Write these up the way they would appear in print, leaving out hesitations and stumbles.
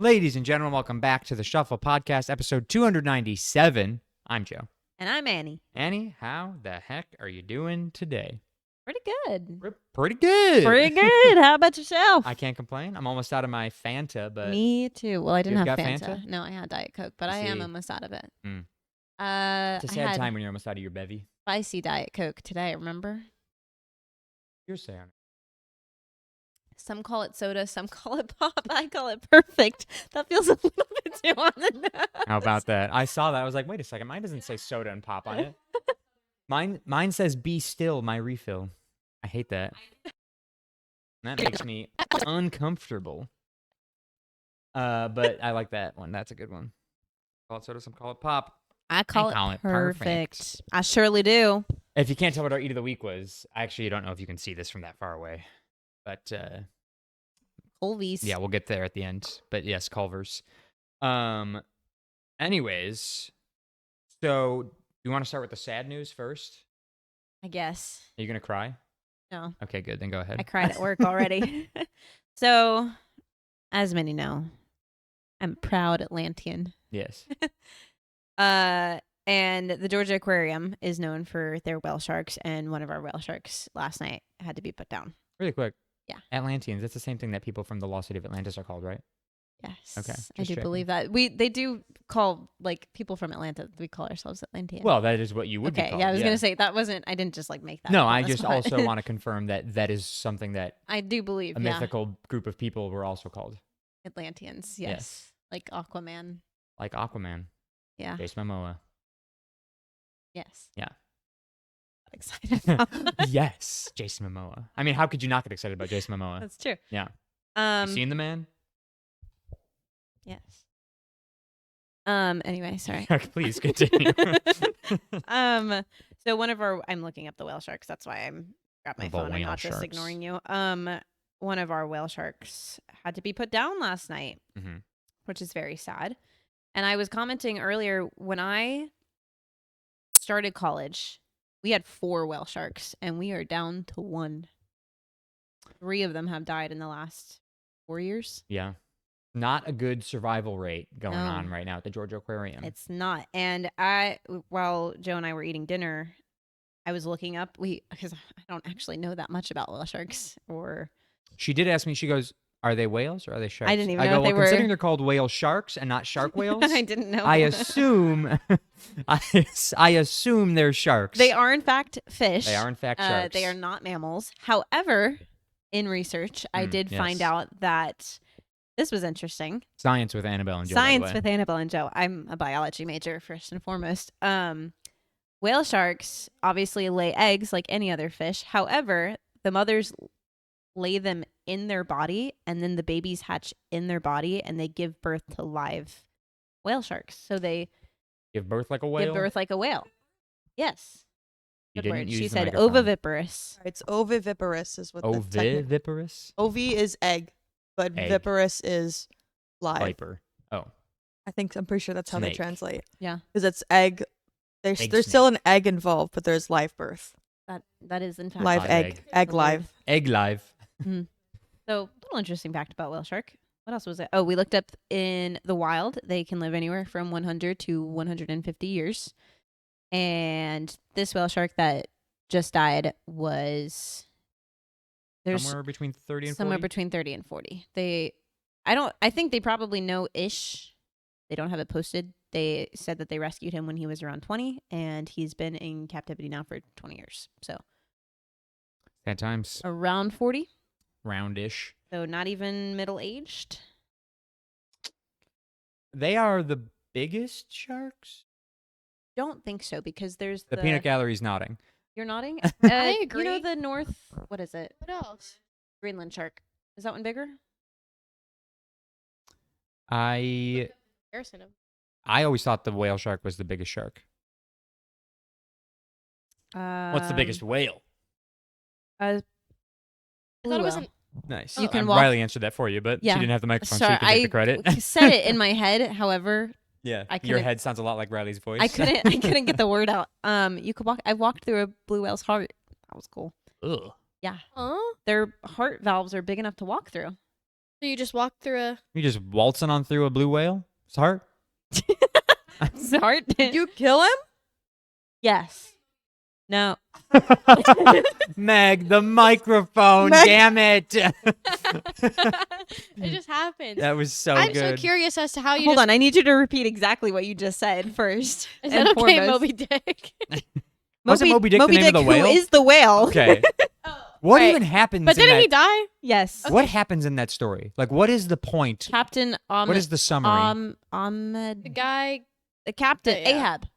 Ladies and gentlemen, welcome back to the Shuffle Podcast, episode 297. I'm Joe. And I'm Annie. Annie, how the heck are you doing today? Pretty good. Pretty good. Pretty good. How about yourself? I can't complain. I'm almost out of my Fanta, but Me too. Well, I didn't You've have got Fanta. Fanta? No, I had Diet Coke, but I am See. almost out of it. Mm. I it's a sad had time when you're almost out of your bevy. spicy Diet Coke today, remember? You're saying. Some call it soda, some call it pop. I call it perfect. That feels a little bit too on the nose. How about that? I saw that. I was like, wait a second. Mine doesn't say soda and pop on it. Mine says be still, my refill. I hate that. That makes me uncomfortable. But I like that one. That's a good one. Call it soda, some call it pop. I call call it it perfect. perfect. I surely do. If you can't tell what our eat of the week was, I actually don't know if you can see this from that far away. But Colby's. yeah, we'll get there at the end. But yes, Culver's. Anyways, so you want to start with the sad news first? I guess. Are you gonna cry? No. Okay, good. Then go ahead. I cried at work already. So, as many know, I'm a proud Atlantean. Yes. And the Georgia Aquarium is known for their whale sharks, and one of our whale sharks last night had to be put down. Really quick. Yeah. Atlanteans. That's the same thing that people from the lost city of Atlantis are called, right? Yes. Okay, I just do checking. believe that. They do call, like, people from Atlanta, we call ourselves Atlantean. Well, that is what you would be okay, called. yeah, I was going to say, that wasn't, I didn't just, like, make that No, up on I the just spot. also want to confirm that that is something that I do believe, a mythical group of people were also called. Atlanteans, yes. Yes. Like Aquaman. Like Aquaman. Yeah. Jason Momoa. Yes. Yeah. Excited about that. Yes, Jason Momoa. I mean, how could you not get excited about Jason Momoa? That's true. Yeah. Um, You seen the man? Yes. Anyway, sorry. Please continue. So one of our, I'm looking up the whale sharks. That's why I'm got my The phone and whale not just sharks. ignoring you. One of our whale sharks had to be put down last night, Mhm. which is very sad. And I was commenting earlier, when I started college, we had 4 whale sharks, and we are down to 1. 3 of them have died in the last 4 years. Yeah. Not a good survival rate going No. on right now at the Georgia Aquarium. It's not. And while Joe and I were eating dinner, I was looking up, because I don't actually know that much about whale sharks, or She did ask me, she goes, are they whales or are they sharks? didn't even I know go, if they well, considering were- they're called whale sharks and not shark whales, I didn't know. I assume I assume they're sharks. They are in fact fish. They are in fact sharks. They are not mammals. However, in research, I did find yes. out that this was interesting. Science with Annabelle and Joe. by the Science way. with Annabelle and Joe. I'm a biology major first and foremost. Whale sharks obviously lay eggs like any other fish. However, the mothers lay them in their body, and then the babies hatch in their body, and they give birth to live whale sharks. So they Give birth like a whale. give birth like a whale. Yes. You Good didn't word. use She the said microphone. oviviparous. It's oviviparous is what the technical. Oviviparous? Ovi is egg, but Egg. viparous is live. Viper. Oh. I'm pretty sure that's how they Snake. translate. Yeah. Because it's egg. There's Egg still an egg involved, but there's live birth. That is in fact Live Live egg. egg. Egg The live. Egg live. So, a little interesting fact about whale shark. What else was it? Oh, we looked up in the wild. They can live anywhere from 100 to 150 years. And this whale shark that just died was Somewhere between 30 and 40. somewhere between 30 and 40. I think they probably know ish. They don't have it posted. They said that they rescued him when he was around 20, and he's been in captivity now for 20 years. So, At times. around 40. Roundish. So, not even middle-aged. They are the biggest sharks? Don't think so, because there's The peanut gallery's nodding. You're nodding? I You know agree. the North, what is it? What else? Greenland shark. Is that one bigger? I Comparison of always thought the whale shark was the biggest shark. What's the biggest whale? I I thought it was an Nice. You can walk- Riley answered that for you, but Yeah. she didn't have the microphone, so Sorry, you can take the credit. said it in my head. However, Yeah, I your couldn't- head sounds a lot like Riley's voice. I couldn't get the word out. You could walk. I walked through a blue whale's heart. That was cool. Ugh. Yeah, huh? their heart valves are big enough to walk through. So you just walk through a. You just waltzing on through a blue whale's heart? Smart. Did you kill him? Yes. No. Meg, the microphone, Meg- damn it. It just happened. That was so I'm good. so curious as to how you. Hold just, on, I need you to repeat exactly what you just said first. Is and that okay, foremost. Moby Dick? Wasn't Moby Dick the name of the whale? Who is the whale? Okay. What Right. even happens But in didn't that? he die? Yes. What happens in that story? Like, what is the point? Captain What is the summary? Ahmed, The guy. the captain Yeah. Ahab.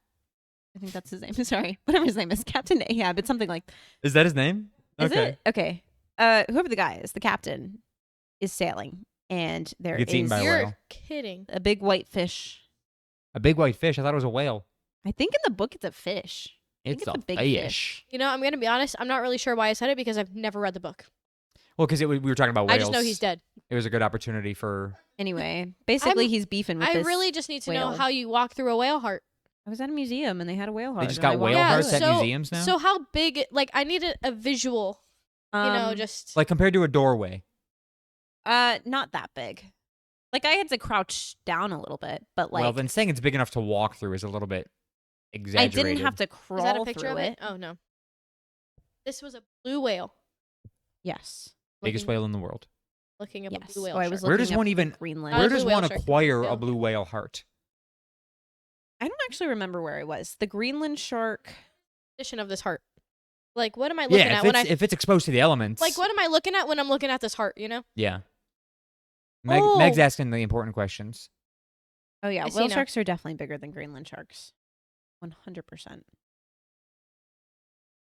I think that's his name. Sorry, whatever his name is, Captain Ahab. It's something like. Is that his name? Is Okay. it? Okay. Whoever the guy is, the captain is sailing, and there Gets eaten is by a You're whale. kidding. a big white fish. A big white fish. I thought it was a whale. I think in the book it's a fish. It's it's a a big fish. fish. You know, I'm gonna be honest. I'm not really sure why I said it because I've never read the book. Well, because we were talking about whales. I just know he's dead. It was a good opportunity for. Anyway, basically he's beefing with I this. really just need to know whale. how you walk through a whale heart. I was at a museum and they had a whale heart. just and I got walked whale through hearts it. at museums now? So how big? Like, I need a visual. You know, Um, just Like compared to a doorway. not that big. Like I had to crouch down a little bit, but like Well, then saying it's big enough to walk through is a little bit I exaggerated. didn't have to is crawl that a picture through of it. it? Oh no. This was a blue whale. Yes. Biggest Looking- whale in the world. Looking up Yes. a blue whale. So I was shark. Where looking does up one even- Greenland? Where blue does whale one shark. acquire Yeah. a blue whale heart? I don't actually remember where I was. The Greenland shark. Position of this heart? Like, what am I looking Yeah, at when I? if it's exposed to the elements. Like, what am I looking at when I'm looking at this heart? You know? Yeah. Meg's Oh. asking the important questions. Oh yeah, I see whale now. sharks are definitely bigger than Greenland sharks. 100%.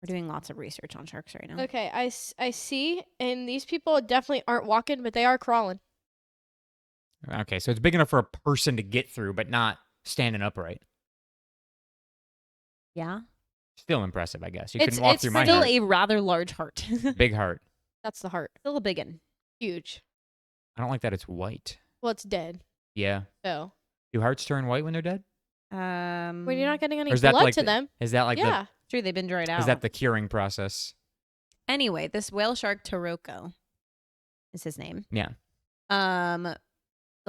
We're doing lots of research on sharks right now. Okay, I see, and these people definitely aren't walking, but they are crawling. Okay, so it's big enough for a person to get through, but not standing upright. Yeah. Still impressive, I guess. You It's- couldn't walk it's through my Still heart. a rather large heart. Big heart. That's the heart. Still a big one. Huge. I don't like that it's white. Well, it's dead. Yeah. So Do hearts turn white when they're dead? when you're not getting any Or is that blood like to the- them, Is that like yeah. True, they've been dried out. is that the curing process? Anyway, this whale shark Taroko is his name. Yeah. The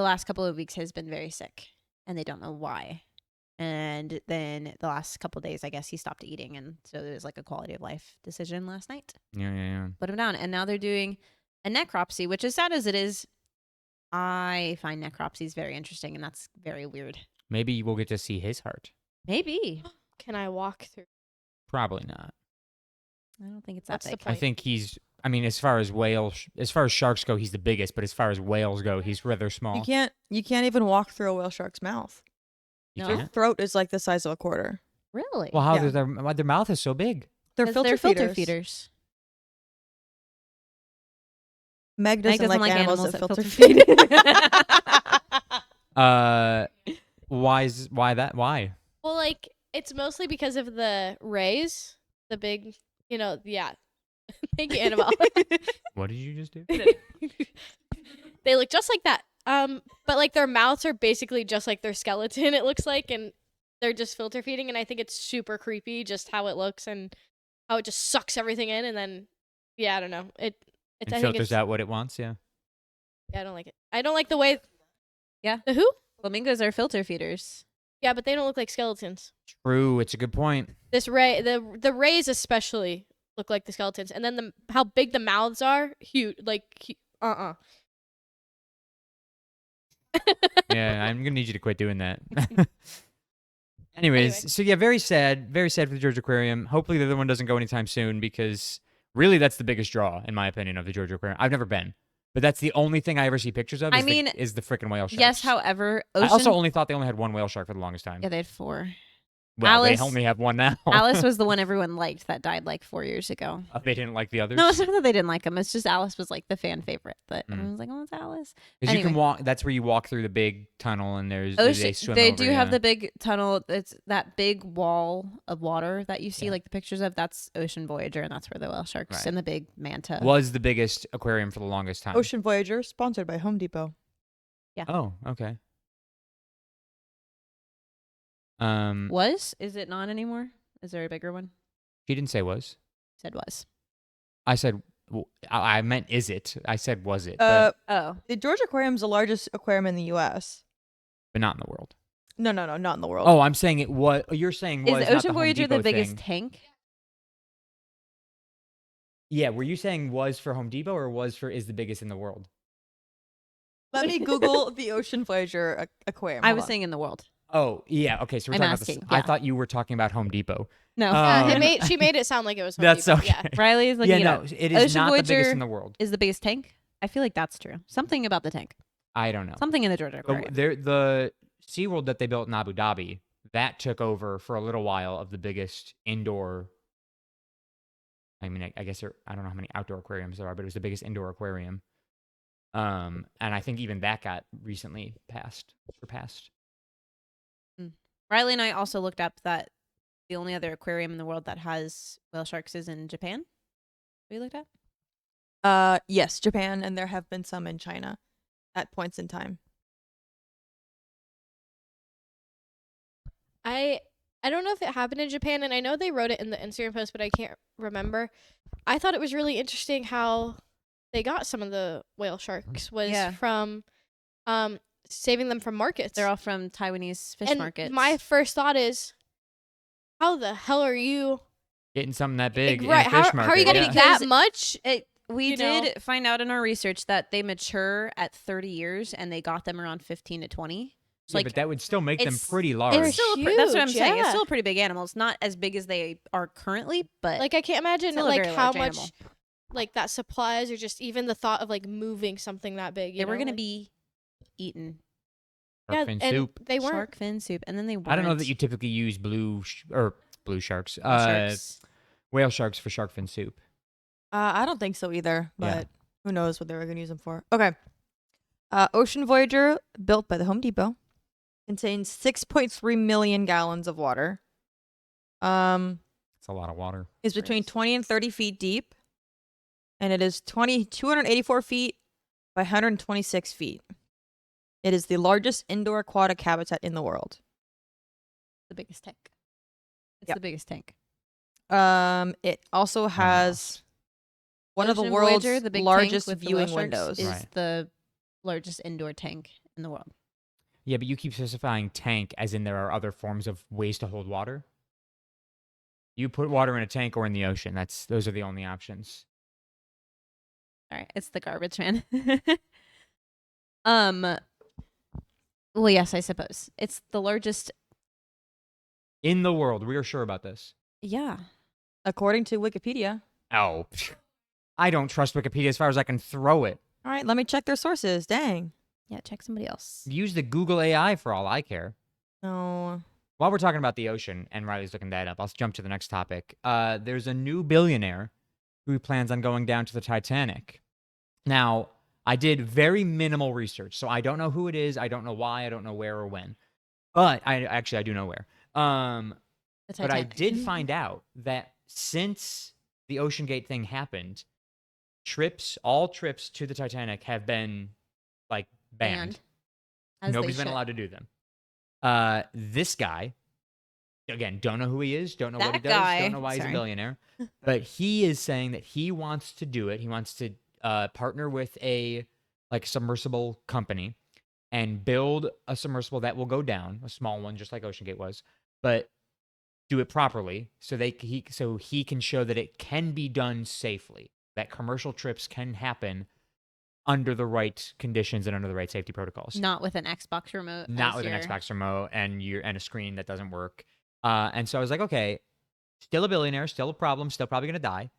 last couple of weeks has been very sick, and they don't know why. And then the last couple of days, I guess he stopped eating, and so it was like a quality of life decision last night. Yeah. Put him down, and now they're doing a necropsy, which as sad as it is, I find necropsies very interesting, and that's very weird. Maybe we'll get to see his heart. Maybe Can I walk through? Probably not. I don't think it's that What's the big. I point? think I mean, as far as sharks go, he's the biggest, but as far as whales go, he's rather small. You can't even walk through a whale shark's mouth. You No. Their can't? throat is like the size of a quarter. Really? Well, how Yeah. does why their mouth is so big? They're 'Cause filter, they're filter feeders. feeders. Meg Meg doesn't, like animals that filter feed. Why? Well, like it's mostly because of the rays, the big, yeah. Thank you, Annabelle. What did you just do? They look just like that. But like their mouths are basically just like their skeleton. It looks like, and they're just filter feeding, and I think it's super creepy just how it looks and how it just sucks everything in, and then yeah, I don't know. It I think filters it's, out what it wants. Yeah. Yeah, I don't like it. I don't like the way. Yeah. The who? Flamingos are filter feeders. Yeah, but they don't look like skeletons. True. It's a good point. This the rays especially look like the skeletons, and then how big the mouths are, huge. Like Yeah, I'm gonna need you to quit doing that. Anyways, Anyway. so yeah, very sad for the Georgia Aquarium. Hopefully the other one doesn't go anytime soon because really that's the biggest draw, in my opinion, of the Georgia Aquarium. I've never been, but that's the only thing I ever see pictures of. I Is mean, the freaking whale sharks. Yes, however, I ocean. also only thought they only had one whale shark for the longest time. Yeah, they had 4. Well, Alice- they only have one now. Alice was the one everyone liked that died like 4 years ago. They didn't like the others. No, it's not that they didn't like him. It's just Alice was like the fan favorite. But Mm. everyone was like, "Oh, it's Alice." Because you can anyway. walk. That's where you walk through the big tunnel, and there's Ocean. they swim They over, do have yeah. the big tunnel. It's that big wall of water that you see, Yeah. like the pictures of. That's Ocean Voyager, and that's where the whale sharks Right. and the big manta. Was the biggest aquarium for the longest time. Ocean Voyager, sponsored by Home Depot. Oh, okay. Was? Is it not anymore? Is there a bigger one? She didn't say was. Said was. I said I meant is it? I said was it, Oh, The George Aquarium is the largest aquarium in the U.S. but not in the world. No, not in the world. Oh, I'm saying it was. You're saying was is the not Ocean Home Voyager the Depot biggest thing. tank? Yeah, were you saying was for Home Depot or was for is the biggest in the world? Let me Google the Ocean Voyager aquarium. I Hold was on. saying in the world. Oh, yeah. Okay, so we're I'm talking about this. asking, I yeah. thought you were talking about Home Depot. No, She made it sound like it was Home That's Depot. okay. Yeah. Riley's looking Yeah, it no, up. it is Ocean not the biggest Voyager in the world. is the biggest tank. I feel like that's true. Something about the tank. I don't know. Something in the Georgia The, Aquarium. the SeaWorld that they built in Abu Dhabi, that took over for a little while of the biggest indoor. I mean, I guess I don't know how many outdoor aquariums there are, but it was the biggest indoor aquarium. And I think even that got recently surpassed. Riley and I also looked up that the only other aquarium in the world that has whale sharks is in Japan. We looked at. Yes, Japan, and there have been some in China at points in time. I don't know if it happened in Japan, and I know they wrote it in the Instagram post, but I can't remember. I thought it was really interesting how they got some of the whale sharks was Yeah. from saving them from markets. They're all from Taiwanese fish and markets. my first thought is, how the hell are you Getting something that big right? in a fish How are you market, getting yeah. that much? We you know? did find out in our research that they mature at 30 years and they got them around 15 to 20. So Yeah, like but that would still make them it's- pretty large. it's still that's what I'm huge, saying. It's yeah. still a pretty big animal. It's not as big as they are currently, but Like I can't imagine still a like very how large much animal. like that supplies or just even the thought of like moving something that big. they were going gonna to be eaten. Shark fin and soup. they weren't. Shark fin soup, and then they weren't. I don't know that you typically use blue sharks, sharks. whale sharks for shark fin soup. I don't think so either, Yeah. but who knows what they were going to use them for. Okay. Ocean Voyager, built by the Home Depot, contains 6.3 million gallons of water. It's a lot of water. Is between 20 and 30 feet deep, and it is 284 feet by 126 feet. It is the largest indoor aquatic habitat in the world. The biggest tank. It's Yep. the biggest tank. It also has one of the Ocean world's Voyager, the big tank largest with the viewing whale sharks, windows. is Right. the largest indoor tank in the world. Yeah, but you keep specifying tank as in there are other forms of ways to hold water. You put water in a tank or in the ocean. Those are the only options. All right, it's the garbage man. Well, yes, I suppose it's the largest. In the world, we are sure about this. Yeah, According to Wikipedia. Oh, I don't trust Wikipedia as far as I can throw it. All right, let me check their sources. Dang. yeah. Check somebody else. Use the Google AI for all I care. No. While we're talking about the ocean and Riley's looking that up, I'll jump to the next topic. There's a new billionaire who plans on going down to the Titanic. Now, I did very minimal research, so I don't know who it is. I don't know why. I don't know where or when. But I do know where. The But I Titanic. did find out that since the OceanGate thing happened, all trips to the Titanic have been like banned. As they Nobody's been should. allowed to do them. This guy, again, don't know who he is, don't know what he That does, guy- don't know why he's a sorry. billionaire, but he is saying that he wants to do it. He wants to partner with a submersible company and build a submersible that will go down, a small one, just like OceanGate was, but do it properly so he can show that it can be done safely, that commercial trips can happen under the right conditions and under the right safety protocols. Not with an Xbox remote. Not as with an your- Xbox remote and a screen that doesn't work. And so I was like, okay, still a billionaire, still a problem, still probably gonna die.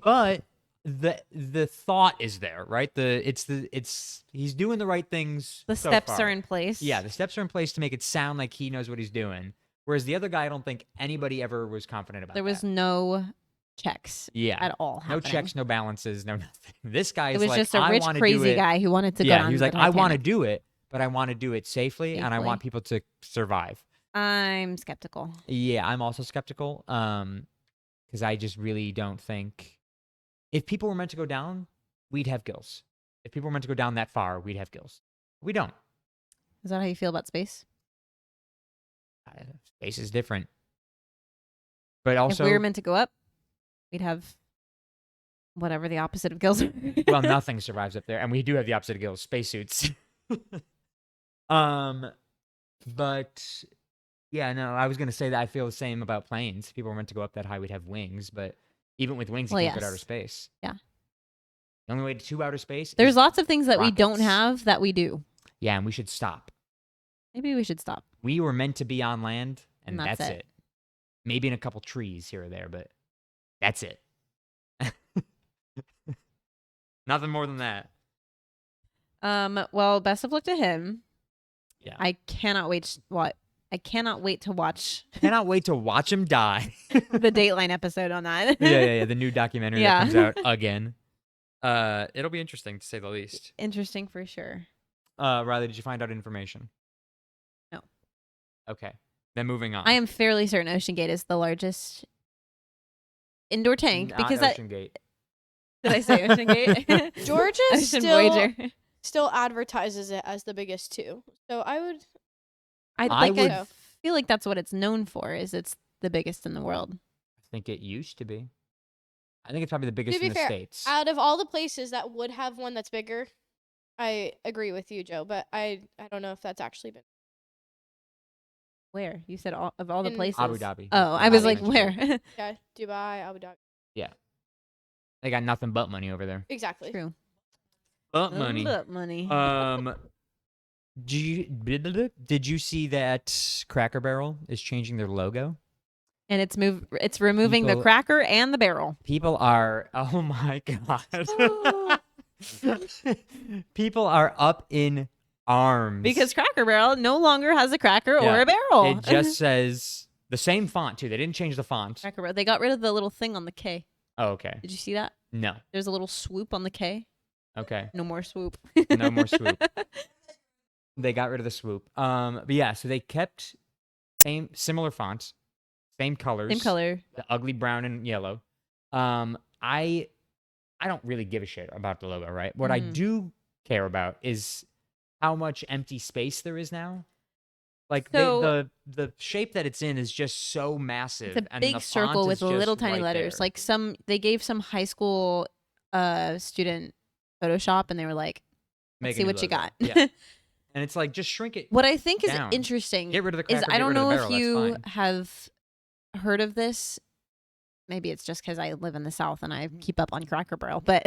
But the thought is there, right? He's doing the right things. The so steps far. are in place. Yeah, the steps are in place to make it sound like he knows what he's doing. Whereas the other guy, I don't think anybody ever was confident about. There was that. no checks Yeah. at all. No happening. checks, no balances, no nothing. This guy It is was like, just a I rich, wanna do crazy it. guy who wanted to go Yeah, down he was to like, the I want to Titanic. do it, but I want to do it safely, and I Safely. want people to survive. I'm skeptical. Yeah, I'm also skeptical. Because I just really don't think if people were meant to go down, we'd have gills. If people were meant to go down that far, we'd have gills. We don't. Is that how you feel about space? Space is different. But also, if we were meant to go up, we'd have whatever the opposite of gills are. Well, nothing survives up there, and we do have the opposite of gills, spacesuits. But yeah, no, I was gonna say that I feel the same about planes. People were meant to go up that high, we'd have wings, but even with wings, you Well, can't go to outer yes. space. Yeah. The only way to outer space There's is lots of things that we don't rockets. have that we do. yeah, and we should stop. Maybe we should stop. We were meant to be on land, and And that's that's it. it. Maybe in a couple trees here or there, but that's it. Nothing more than that. Well, best of luck to him. Yeah. I cannot wait. I cannot wait to watch Cannot wait to watch him die. the Dateline episode on that. yeah. The new documentary Yeah. that comes out again. It'll be interesting to say the least. Interesting for sure. Riley, did you find out information? No. Okay. Then moving on. I am fairly certain Ocean Gate is the largest indoor tank Not because that Ocean Gate. did I say Ocean Gate? Georgia Ocean still Voyager. still advertises it as the biggest too. So I would. I would- feel like that's what it's known for. Is it's the biggest in the world. I think it used to be. I think it's probably the biggest be in the fair, States. Out of all the places that would have one that's bigger, I agree with you, Joe. But I don't know if that's actually been. Where you said of all the In places? Abu Dhabi. Oh, I was Abu like, Dhabi. where? Yeah, Dubai, Abu Dhabi. They got nothing but money over there. Exactly. True. But money. Look, money. Did you see that Cracker Barrel is changing their logo? And it's removing the People- cracker and the barrel. People are oh my god. People are up in arms Because Cracker Barrel no longer has a cracker or Yeah, a barrel. it just says the same font too. They didn't change the font. Cracker Barrel. They got rid of the little thing on the K. Oh, okay. Did you see that? No. There's a little swoop on the K. Okay. No more swoop. No more swoop. They got rid of the swoop. But yeah, so they kept similar fonts, same colors. Same color. The ugly brown and yellow. I don't really give a shit about the logo, right? What I Mhm. do care about is how much empty space there is now. Like So- the shape that it's in is just so massive. It's a and the big font circle is with just little tiny right letters. there. Like they gave some high school student Photoshop and they were like, Make let's a see new what you logo. got. Yeah. And it's like just shrink it. What I think is down. interesting Get rid of the is cracker, I get don't rid of know the if barrel, you that's fine. have heard of this. Maybe it's just because I live in the South and I keep up on Cracker Barrel. But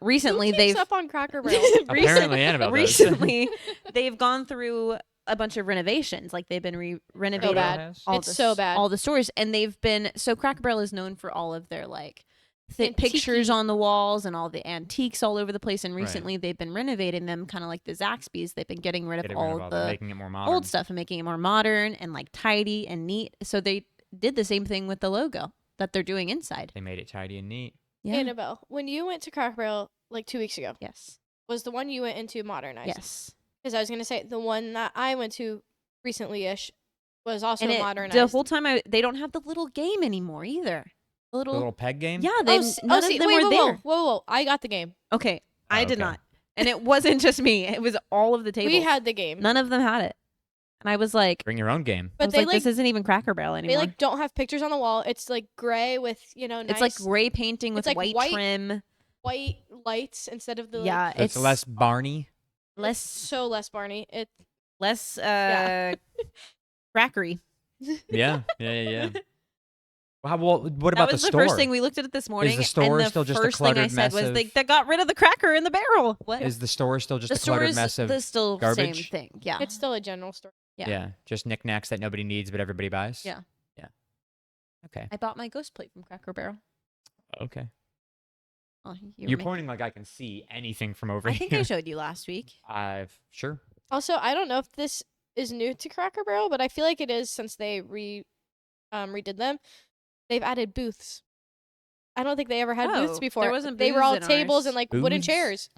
recently Who keeps they've up on Cracker Barrel. Apparently Annabelle does. recently they've gone through a bunch of renovations. Like they've been renovating bad. all It's the so bad. all the stores, and they've been so Cracker Barrel is known for all of their like thick pictures Antique-y. on the walls and all the antiques all over the place. And Right. recently they've been renovating them, kind of like the Zaxby's. They've been getting rid of Getting all rid of the making it more modern. old stuff and making it more modern and like tidy and neat. So they did the same thing with the logo that they're doing inside. They made it tidy and neat. Yeah. Annabelle, when you went to Cracker Barrel like 2 weeks ago, Yes. was the one you went into modernized? Yes. Because I was gonna say the one that I went to recently-ish was also And modernized. the whole time they don't have the little game anymore either. The The little, little peg game? yeah, they none of them wait, were whoa, there. Whoa! I got the game. Okay, I did okay. not, and it wasn't just me. It was all of the tables. We had the game, none of them had it, and I was like, Bring your own game. I but was they like, like this isn't even Cracker Barrel they anymore. like don't have pictures on the wall. It's like gray with nice It's like gray painting with like white, white trim. white lights instead of the Yeah, So it's less Barney. less so less Barney. It less Yeah. crackery. Yeah. Well, what That about was the the store? first thing we looked at it this morning. the store and the still just a first thing I cluttered said mess was of- they got rid of the cracker in the barrel. What? Is the store still just the a store cluttered is mess of the still same garbage? thing. Yeah. it's still a general store. Yeah. just knickknacks that nobody needs but everybody buys? Yeah. Okay. I bought my ghost plate from Cracker Barrel. Okay. Oh, You're pointing like I can see anything from over I here. think I showed you last week. Sure. Also, I don't know if this is new to Cracker Barrel, but I feel like it is since they redid them. They've added booths. I don't think they ever had booths Oh, before. there wasn't They were booths all in tables ours. and like wooden Booths? chairs.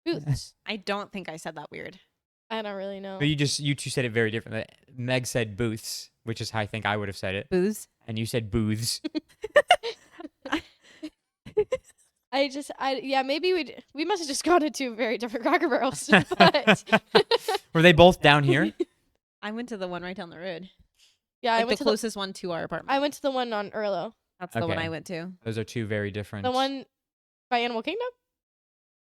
Booths. I don't think I said that weird. I don't really know. But you two said it very differently. Meg said booths, which is how I think I would have said it, Booze. and you said booths. Maybe we must have just gone into very different Cracker Barrels. But Were they both down here? I went to the one right down the road. yeah, Like I went the to closest one to our apartment. I went to the one on Erlo. That's the one Okay. I went to. Those are two very different. The one by Animal Kingdom?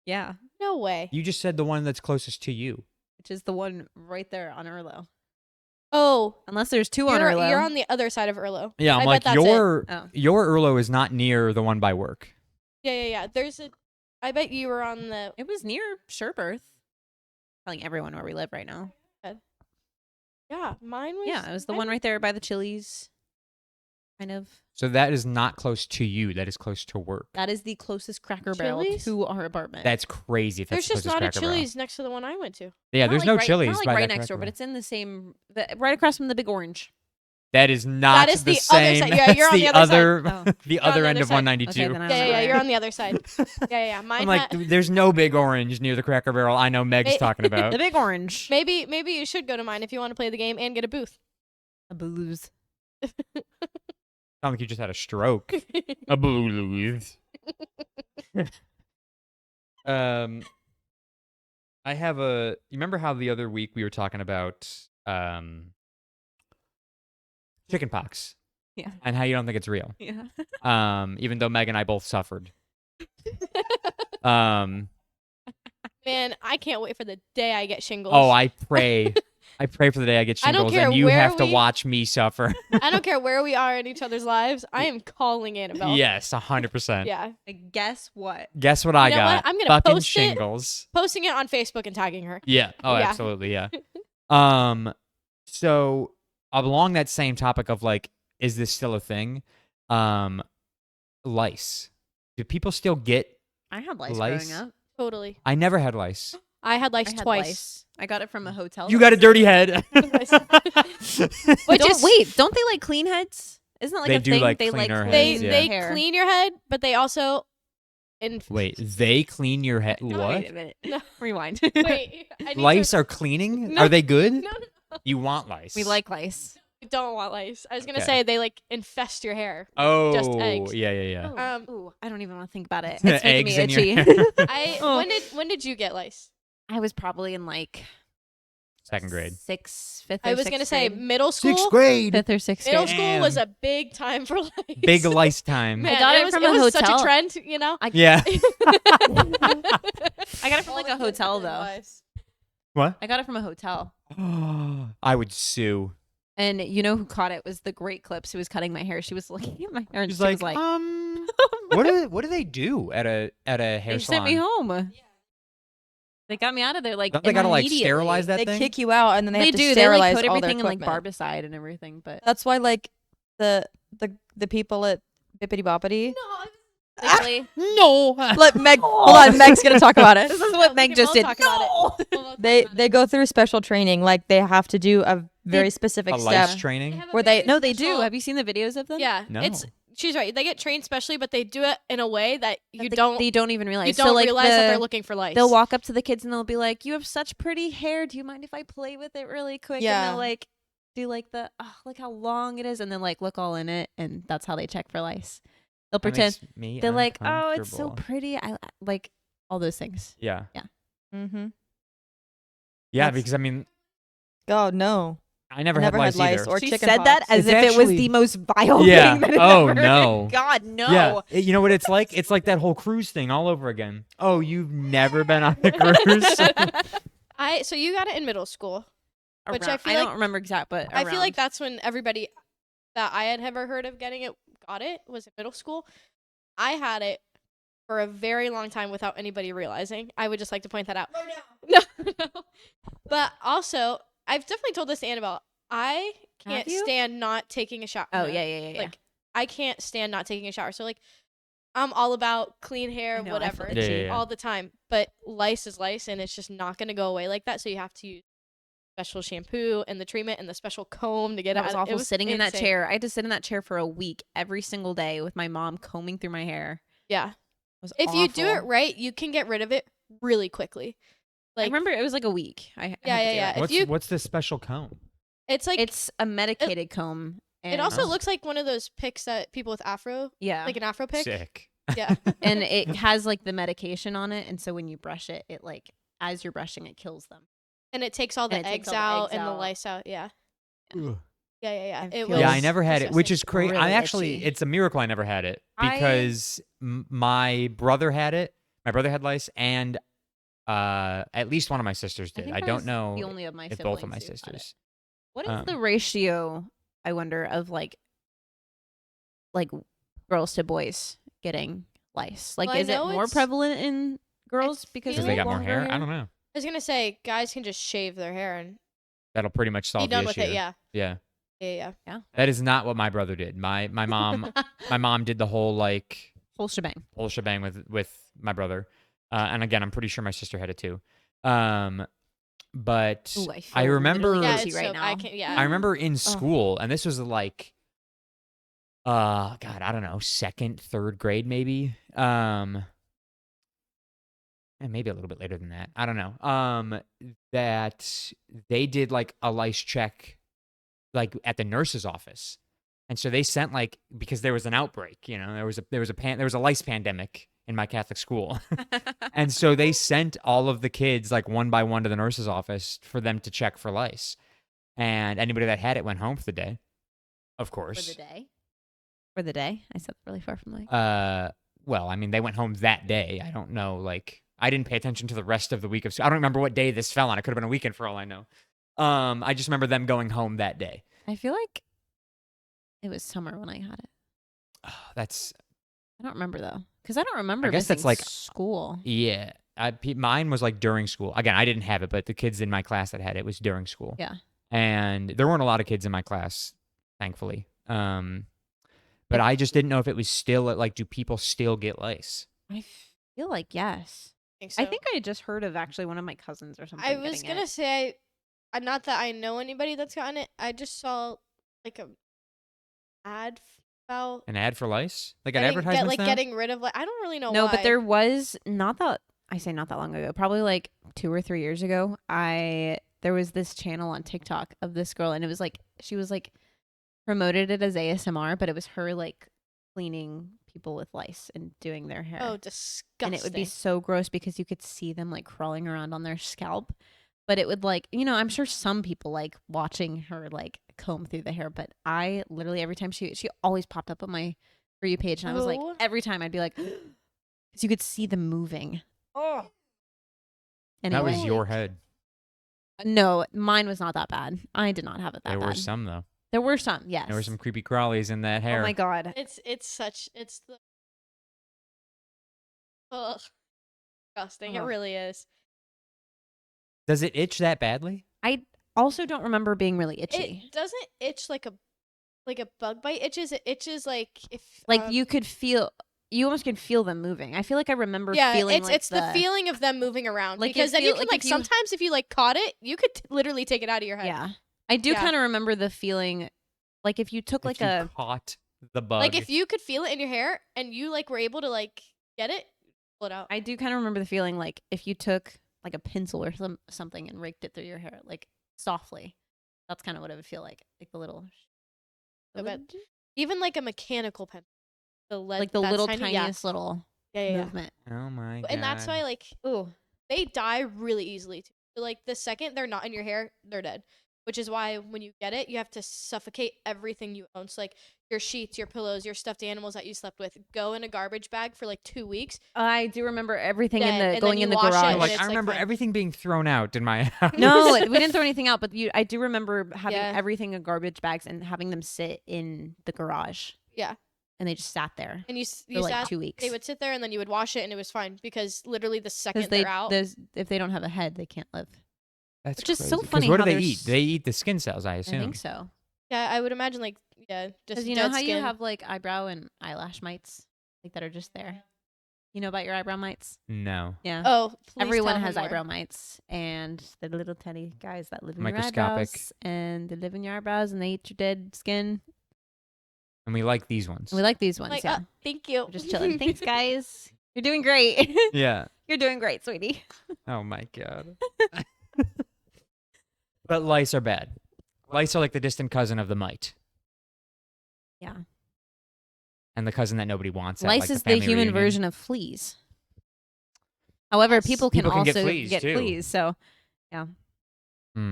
Yeah, No way. You just said the one that's closest to you. which is the one right there on Urlo. Oh, Unless there's two on you're, Urlo. you're on the other side of Urlo. Yeah, I'm I like bet that's it. Oh. your Urlo is not near the one by work. Yeah. There's a. I bet you were on the. It was near Sherberth. Telling everyone where we live right now. Yeah, mine was. Yeah, it was the one right there by the Chili's. Kind of. So that is not close to you. That is close to work. That is the closest Cracker Barrel Chili's? to our apartment. That's crazy. If There's that's just the closest not a Cracker Barrel. Chili's next to the one I went to. Yeah, Not there's like no right, Chili's not like by right that next door, Cracker but it's in the same, right across from the Big Orange. That is not is the the other same. side. Yeah, That's you're on the the other other, side. Oh. the You're on other the end other of side. 192. Okay, then I don't Yeah, know. you're on the other side. Yeah. Mine I'm like, there's no Big Orange near the Cracker Barrel. I know Meg's May- talking about. The Big Orange. maybe you should go to mine if you want to play the game and get a booth. A booze. Sound like you just had a stroke. A blues. I have a. You remember how the other week we were talking about chicken pox? Yeah. And how you don't think it's real. Yeah. Even though Meg and I both suffered. Um. Man, I can't wait for the day I get shingles. Oh, I pray. I pray for the day I get I don't shingles care and you where have to we- watch me suffer. I don't care where we are in each other's lives. I am calling Annabelle. Yes, 100%. Yeah. Guess what? Guess what I You know what? got? I'm gonna Fucking post it. shingles. Posting it on Facebook and tagging her. Yeah. Oh, Yeah. absolutely. Yeah. So along that same topic of like, is this still a thing? Lice. Do people still get? I had lice, Lice? growing up. Totally. I never had lice. I had lice I had twice. lice. I got it from a hotel. You got a dirty head. Which Don't they like clean heads? Isn't that like They a do thing? like they clean our they heads, yeah. they hair. clean your head, but they also Wait, they clean your head? No, What? Wait a minute. No. Rewind. wait. I need Lice are cleaning? No. Are they good? No, You want lice? We like lice. I don't want lice. I was gonna Okay. say they like infest your hair. Oh, eggs. yeah. Ooh, I don't even want to think about it. It's making Eggs me in itchy. your hair. Oh. When did you get lice? I was probably in like Second grade. fifth. I or was sixth gonna say grade. middle school. grade. Fifth or sixth Middle grade. school was Damn. a big time for lice. Big lice time. Man, I got it was, from a was such hotel. a trend, you know. Yeah. I got it from like a hotel though. What? I got it from a hotel. I would sue. And you know who caught it was the Great Clips who was cutting my hair. She was looking at my hair and She's she was like, what do they do at a hair they salon? sent me home. They got me out of there like Don't they gotta like immediately. sterilize that They thing? kick you out and then they, They have to do. They sterilize like coat all their everything in like equipment. barbicide and everything. But That's why like the people at Bippity Boppity. Legally, No. Let Meg hold on, Meg's gonna talk about it. this is what Meg just did. Talk about it. They go through special training, like they have to do a very specific A step. lice training? Where they- No, they do. Have you seen the videos of them? Yeah, No. it's she's right. They get trained specially, but they do it in a way that you They- don't They don't even realize. you don't so, like, realize that they're the- looking for lice. They'll walk up to the kids and they'll be like, "You have such pretty hair. Do you mind if I play with it really quick?" Yeah. And they'll like do like the look how long it is, and then like look all in it, and that's how they check for lice. They'll That pretend makes me they're like, "Oh, it's so uncomfortable. pretty." I like all those things. Yeah. Mm-hmm. Yeah, That's- because I mean, God no. I never, Never had had lice lice either. or She chicken said that pox. as It's if it was actually- the most vile Yeah. thing that had Oh, ever no. God, no. Yeah, you know what it's like? It's like that whole cruise thing all over again. Oh, you've never been on the cruise? So you got it in middle school. Which I Around- feel don't like- remember exact, but I feel around. like that's when everybody that I had ever heard of getting it got it was in middle school. I had it for a very long time without anybody realizing. I would just like to point that out. No. But also, I've definitely told this to Annabelle. I can't Have you? stand not taking a shower. Oh No. yeah. Like I can't stand not taking a shower. So like I'm all about clean hair, I know, I whatever, feel Yeah, yeah, yeah. all the time. But lice is lice, and it's just not gonna go away like that. So you have to use special shampoo and the treatment and the special comb to get That out. was It awful was sitting in that insane. chair. I had to sit in that chair for a week every single day with my mom combing through my hair. Yeah. It was If you do it awful. right, you can get rid of it really quickly. I Like remember it was like a week. I had Yeah, to yeah, do yeah. it. If what's you- what's this special comb? it's like It's a medicated comb. it And also looks like one of those picks that people with afro, yeah, like an afro pick. Sick. Yeah. and it has like the medication on it, and so when you brush it, it like as you're brushing, it kills them. And it takes all the And it takes eggs all the out eggs and the out. lice out. Yeah. Ugh. Yeah. I It feel was Yeah, I never had it, which disgusting. is crazy. really I actually, itchy. it's a miracle I never had it I- because my brother had it. My brother had lice, and at least one of my sisters I did. think I I don't was know the only of my if siblings both of my who got it. sisters. What is Um, the ratio, I wonder, of like girls to boys getting lice? Like, Well, I is it know more it's- prevalent in girls because Because of they the got more longer hair? I don't know. I was gonna say guys can just shave their hair and That'll pretty much solve be done the with issue. it. Yeah. Yeah. Yeah. That is not what my brother did. My mom did the whole like Whole shebang. whole shebang with my brother. And again, I'm pretty sure my sister had it too. But Ooh, I I feel remember literally Yeah. itchy It's right so, now. I can. Yeah. I remember in school, and this was like, God, I don't know, second, third grade, maybe. And maybe a little bit later than that. I don't know. That they did like a lice check, like at the nurse's office, and so they sent like because there was an outbreak. You know, there was a lice pandemic in my Catholic school, and so they sent all of the kids like one by one to the nurse's office for them to check for lice. And anybody that had it went home for the day, of For course. the day? For the day? I said really far from like. Well, I mean, they went home that day. I don't know. Like, I didn't pay attention to the rest of the week of school. I don't remember what day this fell on. It could have been a weekend for all I know. I just remember them going home that day. I feel like it was summer when I had it. That's I don't remember though, because I don't remember. I guess that's missing like- school. yeah. Mine was like during school. Again, I didn't have it, but the kids in my class that had it was during school. Yeah. And there weren't a lot of kids in my class, thankfully. But I just didn't know if it was still like, do people still get lice? I feel like yes. think I so. think I had just heard of actually one of my cousins or something. I was getting gonna it. say, not that I know anybody that's gotten it. I just saw like a ad about An ad for lice? Like an advertisement? getting rid of like I don't really know. No, why. but there was not that. I say not that long ago. Probably like 2 or 3 years ago. There was this channel on TikTok of this girl, and it was like she was like promoted it as ASMR, but it was her like cleaning people with lice and doing their hair. Oh, disgusting. And it would be so gross because you could see them like crawling around on their scalp. But it would like, you know, I'm sure some people like watching her like comb through the hair, but I literally every time she always popped up on my For You page, and I was like, Oh. every time I'd be like, because you could see them moving. Oh, Anyway, That was your head. no, mine was not that bad. I did not have it that There bad. were some, though. There were some, yes. There were some creepy crawlies in that hair. Oh my god. it's the. Ugh, disgusting. It Ugh. really is. Does it itch that badly? I also don't remember being really itchy. It doesn't itch like a bug bite itches. It itches like if Like you could feel, you almost could feel them moving. I feel like I remember yeah, feeling it's like it's the feeling of them moving around Like, you because then you feel- can like, like if you- sometimes if you like caught it, you could literally take it out of your head. Yeah. I do Yeah. kind of remember the feeling like if you took like if you a caught the bug. Like if you could feel it in your hair and you like were able to like get it, pull it out. I do kind of remember the feeling like if you took like a pencil or something and raked it through your hair like softly. That's kind of what it would feel like the little I bet. Even like a mechanical pen, the lead, like the that's little tiny, tiniest little yeah. movement. oh my god. And that's why like Ooh. they die really easily too. So, like the second they're not in your hair, they're dead. Which is why when you get it, you have to suffocate everything you own. So like your sheets, your pillows, your stuffed animals that you slept with, go in a garbage bag for like 2 weeks. I do remember everything Dead, in and the then going you in the wash it, garage. and like it's, I like, remember fine. everything being thrown out in my house. No, we didn't throw anything out, but I do remember having Yeah. everything in garbage bags and having them sit in the garage. Yeah. And they just sat there And you for like sat, 2 weeks. they would sit there and then you would wash it and it was fine because literally the second Because they're out. if they don't have a head, they can't live. That's Which is so crazy. 'Cause funny What do how they there's- eat? They eat the skin cells, I I assume. think so. Yeah, I would imagine like just Because you know dead how you skin. have like eyebrow and eyelash mites, like that are just there. You know about your eyebrow mites? No. Yeah. Oh, please Everyone tell me has more. eyebrow mites, and the little tiny guys that live in your Microscopic. eyebrows, and they live in your eyebrows, and they eat your dead skin. And we like these ones. And we like these ones. Like, yeah, thank you. we're just chilling. Thanks, guys. You're doing great. yeah. You're doing great, sweetie. Oh my god. But lice are bad. Lice are like the distant cousin of the mite. Yeah. And the cousin that nobody wants. At, Lice like, is the family human reunion. version of fleas. However, Yes. people can People can also get fleas, too. fleas. So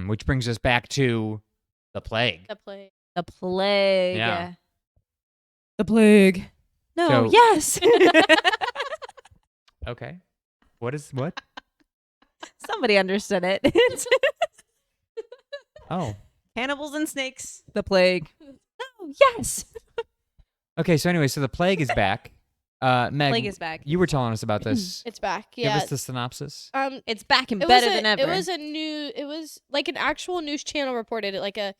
Which brings us back to the plague. The plague. The plague. Yeah. The plague. No. So- Yes. Okay. What? Somebody understood it. Oh. Cannibals and snakes. The plague. Oh, yes. Okay, so anyway, so the plague is back. Meg, Plague is back. you were telling us about this. It's back. Give Yeah. us the synopsis. It's back and It better was than ever. It was like an actual news channel reported it, like a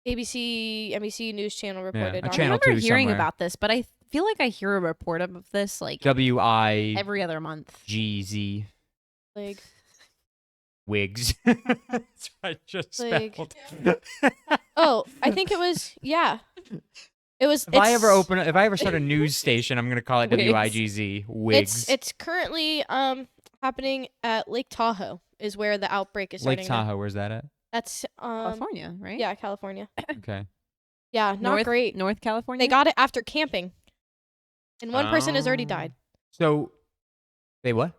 ABC, NBC news channel reported a on I channel it. remember two hearing somewhere. about this, but I feel like I hear a report of this like WIGZ every other month. Like, wigs. That's what I just Like- spelled. oh, I think it was, yeah. It was. If I ever start a news station, I'm gonna call it Wigs. WIGZ wigs. It's currently happening at Lake Tahoe is where the outbreak is starting. Lake now. Tahoe. Where's that at? That's California, right? Yeah, California. Okay. Yeah, not North, great. North California. They got it after camping, and one person has already Oh. died. So, they what?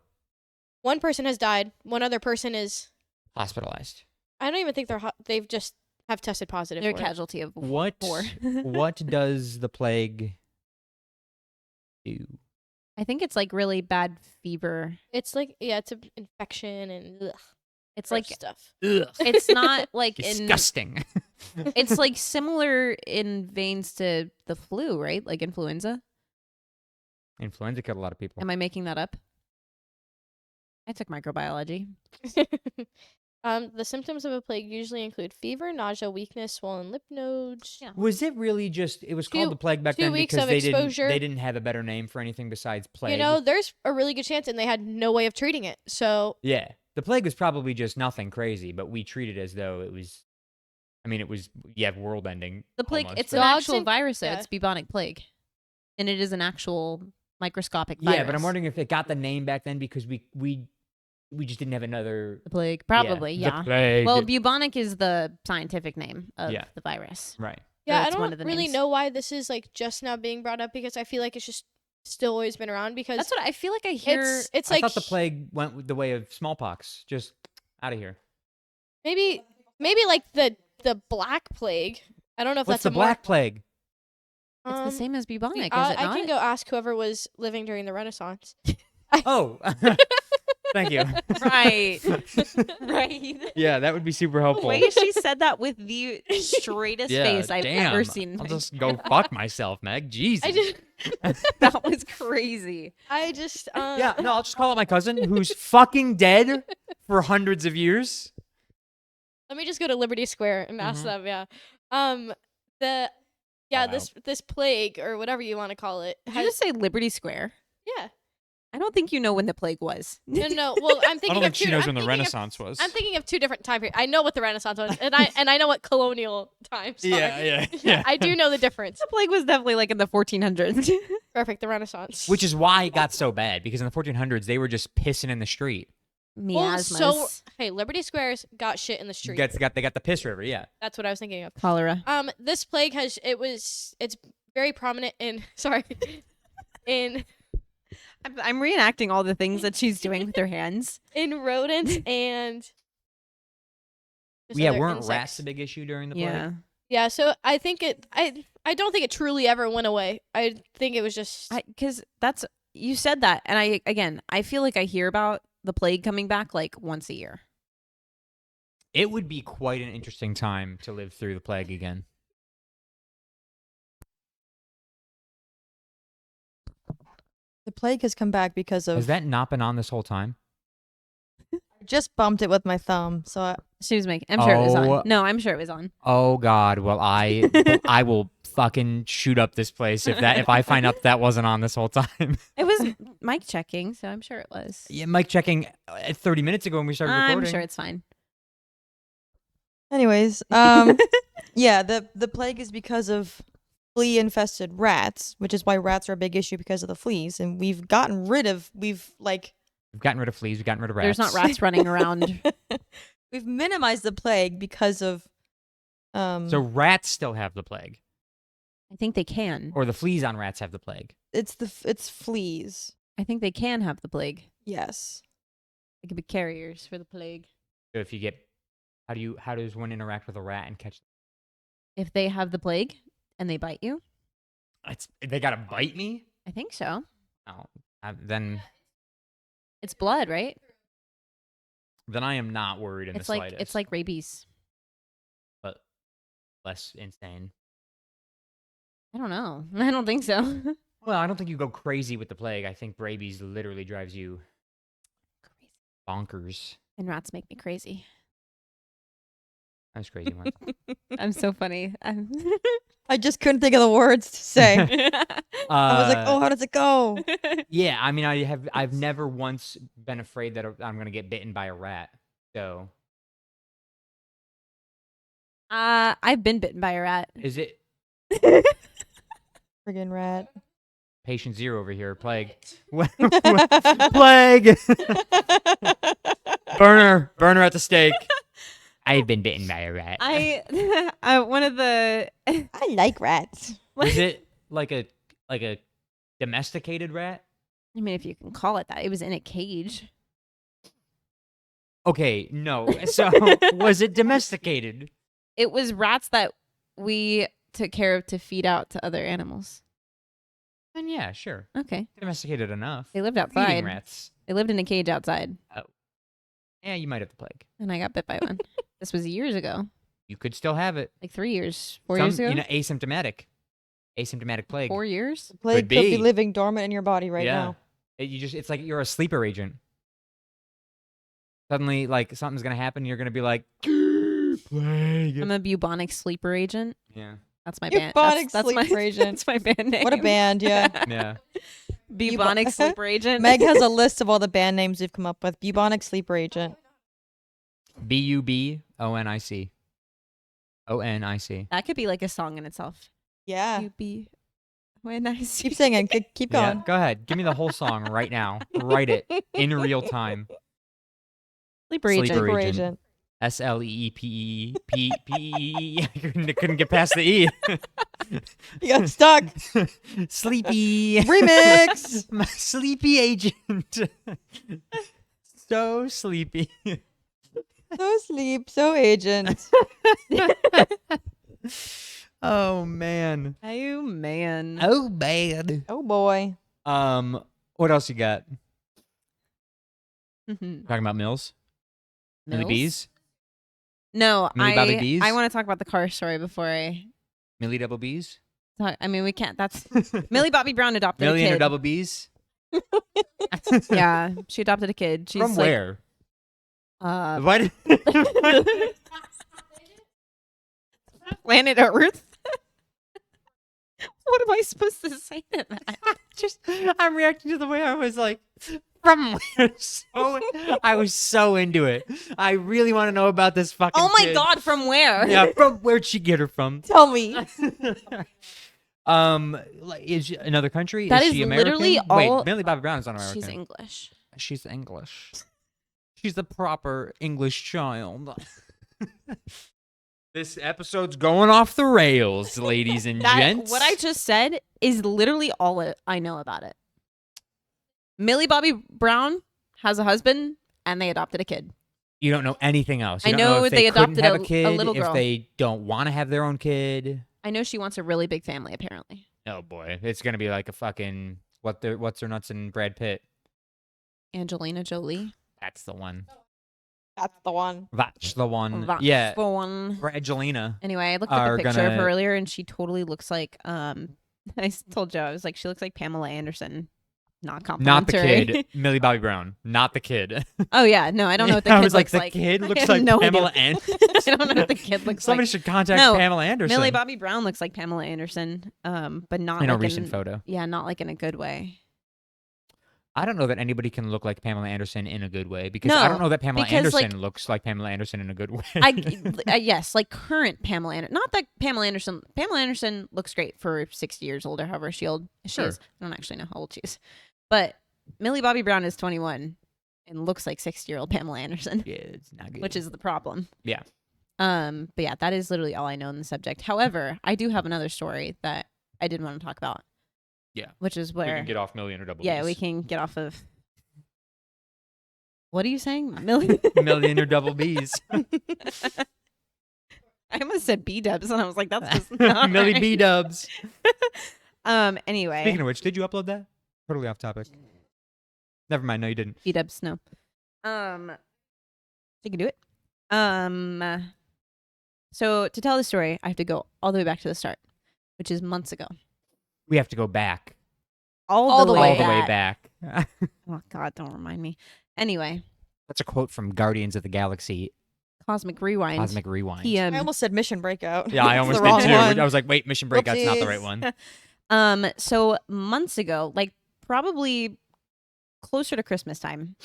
One person has died. One other person is. Hospitalized. I don't even think they've just have tested positive. They're a for it. casualty of What? war. What does the plague do? I think it's like really bad fever. It's like it's an infection and ugh, It's gross like stuff. Ugh. it's not like Disgusting. it's like similar in veins to the flu, right? Like influenza. Influenza killed a lot of people. Am I making that up? I took microbiology. The symptoms of a plague usually include fever, nausea, weakness, swollen lymph nodes. Yeah. Was it really just? It was called Two- the plague back 2 then weeks because of they exposure. didn't have a better name for anything besides plague. You know, there's a really good chance, and they had no way of treating it. So Yeah, the plague was probably just nothing crazy, but we treated it as though it was. I mean, it was world-ending. The plague, almost, it's but- an Dogs actual and- virus, though. yeah. It's bubonic plague. And it is an actual microscopic virus. Yeah, but I'm wondering if it got the name back then because we just didn't have another. The plague, probably, yeah. The plague. Well, bubonic is the scientific name of Yeah. the virus. right. yeah, I it's one don't of the really names. know why this is like just now being brought up because I feel like it's just still always been around because That's what I feel like I hear. it's I like thought the plague went with the way of smallpox. Just out of here. maybe like the black plague. I don't know if What's that's the a black plague? It's the same as bubonic, I is it not? can go ask whoever was living during the Renaissance. Oh, thank you. Right. Right. Yeah, that would be super The helpful. way she said that with the straightest Yeah, face I've damn. ever seen. in I'll my just go entire fuck myself, Meg. Jesus. I just That was crazy. Yeah, no, I'll just call out my cousin who's fucking dead for hundreds of years. Let me just go to Liberty Square and ask Mhm. them. Yeah. Wow. This plague or whatever you want to call it. Did you just say Liberty Square? Yeah. I don't think you know when the plague was. No. Well, I'm thinking. of two, I'm thinking of- was. I'm thinking of two different time periods. I know what the Renaissance was, and I know what colonial times. are. yeah. I do know the difference. The plague was definitely like in the 1400s. Perfect. The Renaissance. Which is why it got so bad because in the 1400s they were just pissing in the street. Miasmas. so hey, Liberty Square's got shit in the street. They got the piss river, yeah. That's what I was thinking of. Cholera. This plague it's very prominent in in I'm reenacting all the things that she's doing with her hands. in rodents and just Yeah, other weren't insects. rats a big issue during the plague? Yeah. Yeah, so I think I don't think it truly ever went away. I think it was just Because that's, you said that. And I feel like I hear about the plague coming back like once a year. It would be quite an interesting time to live through the plague again. The plague has come back because of. Has that not been on this whole time? I just bumped it with my thumb, so She was making, I'm sure it was Oh. on. No, I'm sure it was on. Oh God! Well, I will fucking shoot up this place if I find out that wasn't on this whole time. It was mic checking, so I'm sure it was. Yeah, Mike checking 30 minutes ago when we started recording. I'm sure it's fine. Anyways, yeah, the plague is because of flea infested rats, which is why rats are a big issue because of the fleas, and we've gotten rid of We've gotten rid of fleas. We've gotten rid of rats. There's not rats running around. we've minimized the plague because of So rats still have the plague, I think they can. or the fleas on rats have the plague. it's fleas. I think they can have the plague. Yes. They could be carriers for the plague. So if you get, how does one interact with a rat and catch? if they have the plague and they bite you. They gotta bite me. I think so. Oh, then It's blood, right? I am not worried in It's the like slightest. it's like rabies. but less insane. I don't know. I don't think so. Well, I don't think you go crazy with the plague. I think rabies literally drives you bonkers. And rats make me crazy. That's crazy one. I'm so funny. I just couldn't think of the words to say. I was like, oh, how does it go? Yeah, I mean, I've never once been afraid that I'm gonna get bitten by a rat. So I've been bitten by a rat. is it Friggin' rat. patient zero over here? Plague, plague, burner at the stake. I've been bitten by a rat. One of the I like rats. Is it like a domesticated rat? I mean, if you can call it that, it was in a cage. Okay, no. So was it domesticated? It was rats that we took care of to feed out to other animals. Then yeah, sure. Okay, Domesticated enough. they lived Feeding outside. rats. They lived in a cage outside, Yeah, you might have the plague. and I got bit by one. This was years ago, You could still have it. like 3 years, 4 years ago. You know, asymptomatic plague. 4 years. The plague could be be. living dormant in your body right yeah. now. It's like you're a sleeper agent. Suddenly, like something's gonna happen, you're gonna be like, plague. I'm a bubonic sleeper agent. Yeah, That's my band. Bubonic That's my sleeper agent. That's my band name. What a band, yeah. yeah. Bubonic sleeper agent. Meg has a list of all the band names we've come up with. Bubonic sleeper agent. BUBONIC. ONIC. That could be like a song in itself. Yeah. You be when I see. Keep singing. Keep Yeah, going. go ahead. Give me the whole song right now. Write it in real time. Sleeper agent. Sleeper Sleeper agent. agent. SLEEPEPE. I couldn't get past the E. You got stuck. Sleepy. Remix. My sleepy agent. So sleepy. So sleep. So agent. Oh man. Oh man. Oh bad. Oh boy. What else you got? Mhm. Talking about Mills? Millie Mills? Bees? No, Millie Bobby Bees? I want to talk about the car story before I Millie Double Bees? talk. I mean, we can't. That's Millie Bobby Brown adopted Millie a and kid. her Double Bees? Yeah, she adopted a kid. She's From like, where? Uh, What? Planet Earth. What am I supposed to say to that? I'm reacting to the way I was like, from where? So, I was so into it. I really want to know about this fucking Oh my kid. God! From where? Yeah, from where'd she get her from? Tell me. Like, is she another country? That is is she American? literally Wait, all- Millie Bobby Brown is not American. She's English. She's English. She's the proper English child. This episode's going off the rails, ladies and gents. What I just said is literally all I know about it. Millie Bobby Brown has a husband and they adopted a kid. You don't know anything else. You I don't know know if they couldn't adopted have a- a a kid, little if girl. they don't want to have their own kid. I know she wants a really big family, apparently. Oh boy, it's gonna be like a fucking what's her nuts and Brad Pitt. Angelina Jolie. That's the one. That's the one. That's the one. That's Yeah, the one. Angelina. Anyway, I looked at Are the picture of her gonna- earlier and she totally looks like I told Joe, I was like, she looks like Pamela Anderson. Not Not the complimentary. kid, Millie Bobby Brown. Not the kid. Oh yeah, no, I don't know what the I kid was like, looks the like. kid I looks have like no idea. Pamela Anderson. I don't know what the kid looks Somebody like. should contact No, Pamela Anderson. Millie Bobby Brown looks like Pamela Anderson, but not in a like recent photo. Yeah, not like in a good way. I don't know that anybody can look like Pamela Anderson in a good way because I don't No, know that Pamela because, like- Anderson looks like Pamela Anderson in a good way. Yes, like current Pamela Anderson. Not that Pamela Anderson. Pamela Anderson looks great for 60 years old or however she Sure. is. I don't actually know how old she is, but Millie Bobby Brown is 21 and looks like 60-year-old Pamela Anderson, Yeah, it's not good. which is the problem. Yeah. But yeah, that is literally all I know on the subject. However, I do have another story that I did want to talk about. Yeah. Which is we where can get off Million or Double yeah, we B's. can get off of. What are you saying? Millie? Million or Double B's. I almost said B-dubs, and I was like, that's just not Millie right. B Dubs. Anyway. Speaking of which, did you upload that? Totally off topic. Never mind. No, you didn't. B-dubs, no. You can do it. So to tell the story, I have to go all the way back to the start, which is months ago. We have to go back. All the way All the way back. Oh God, don't remind me. Anyway, That's a quote from Guardians of the Galaxy. Cosmic Rewind. Cosmic Rewind. PM. I almost said Mission Breakout. Yeah, I It's almost the did wrong too. one. I was like, wait, Mission Breakout's not the right Whoopsies. one. So months ago, like probably closer to Christmas time.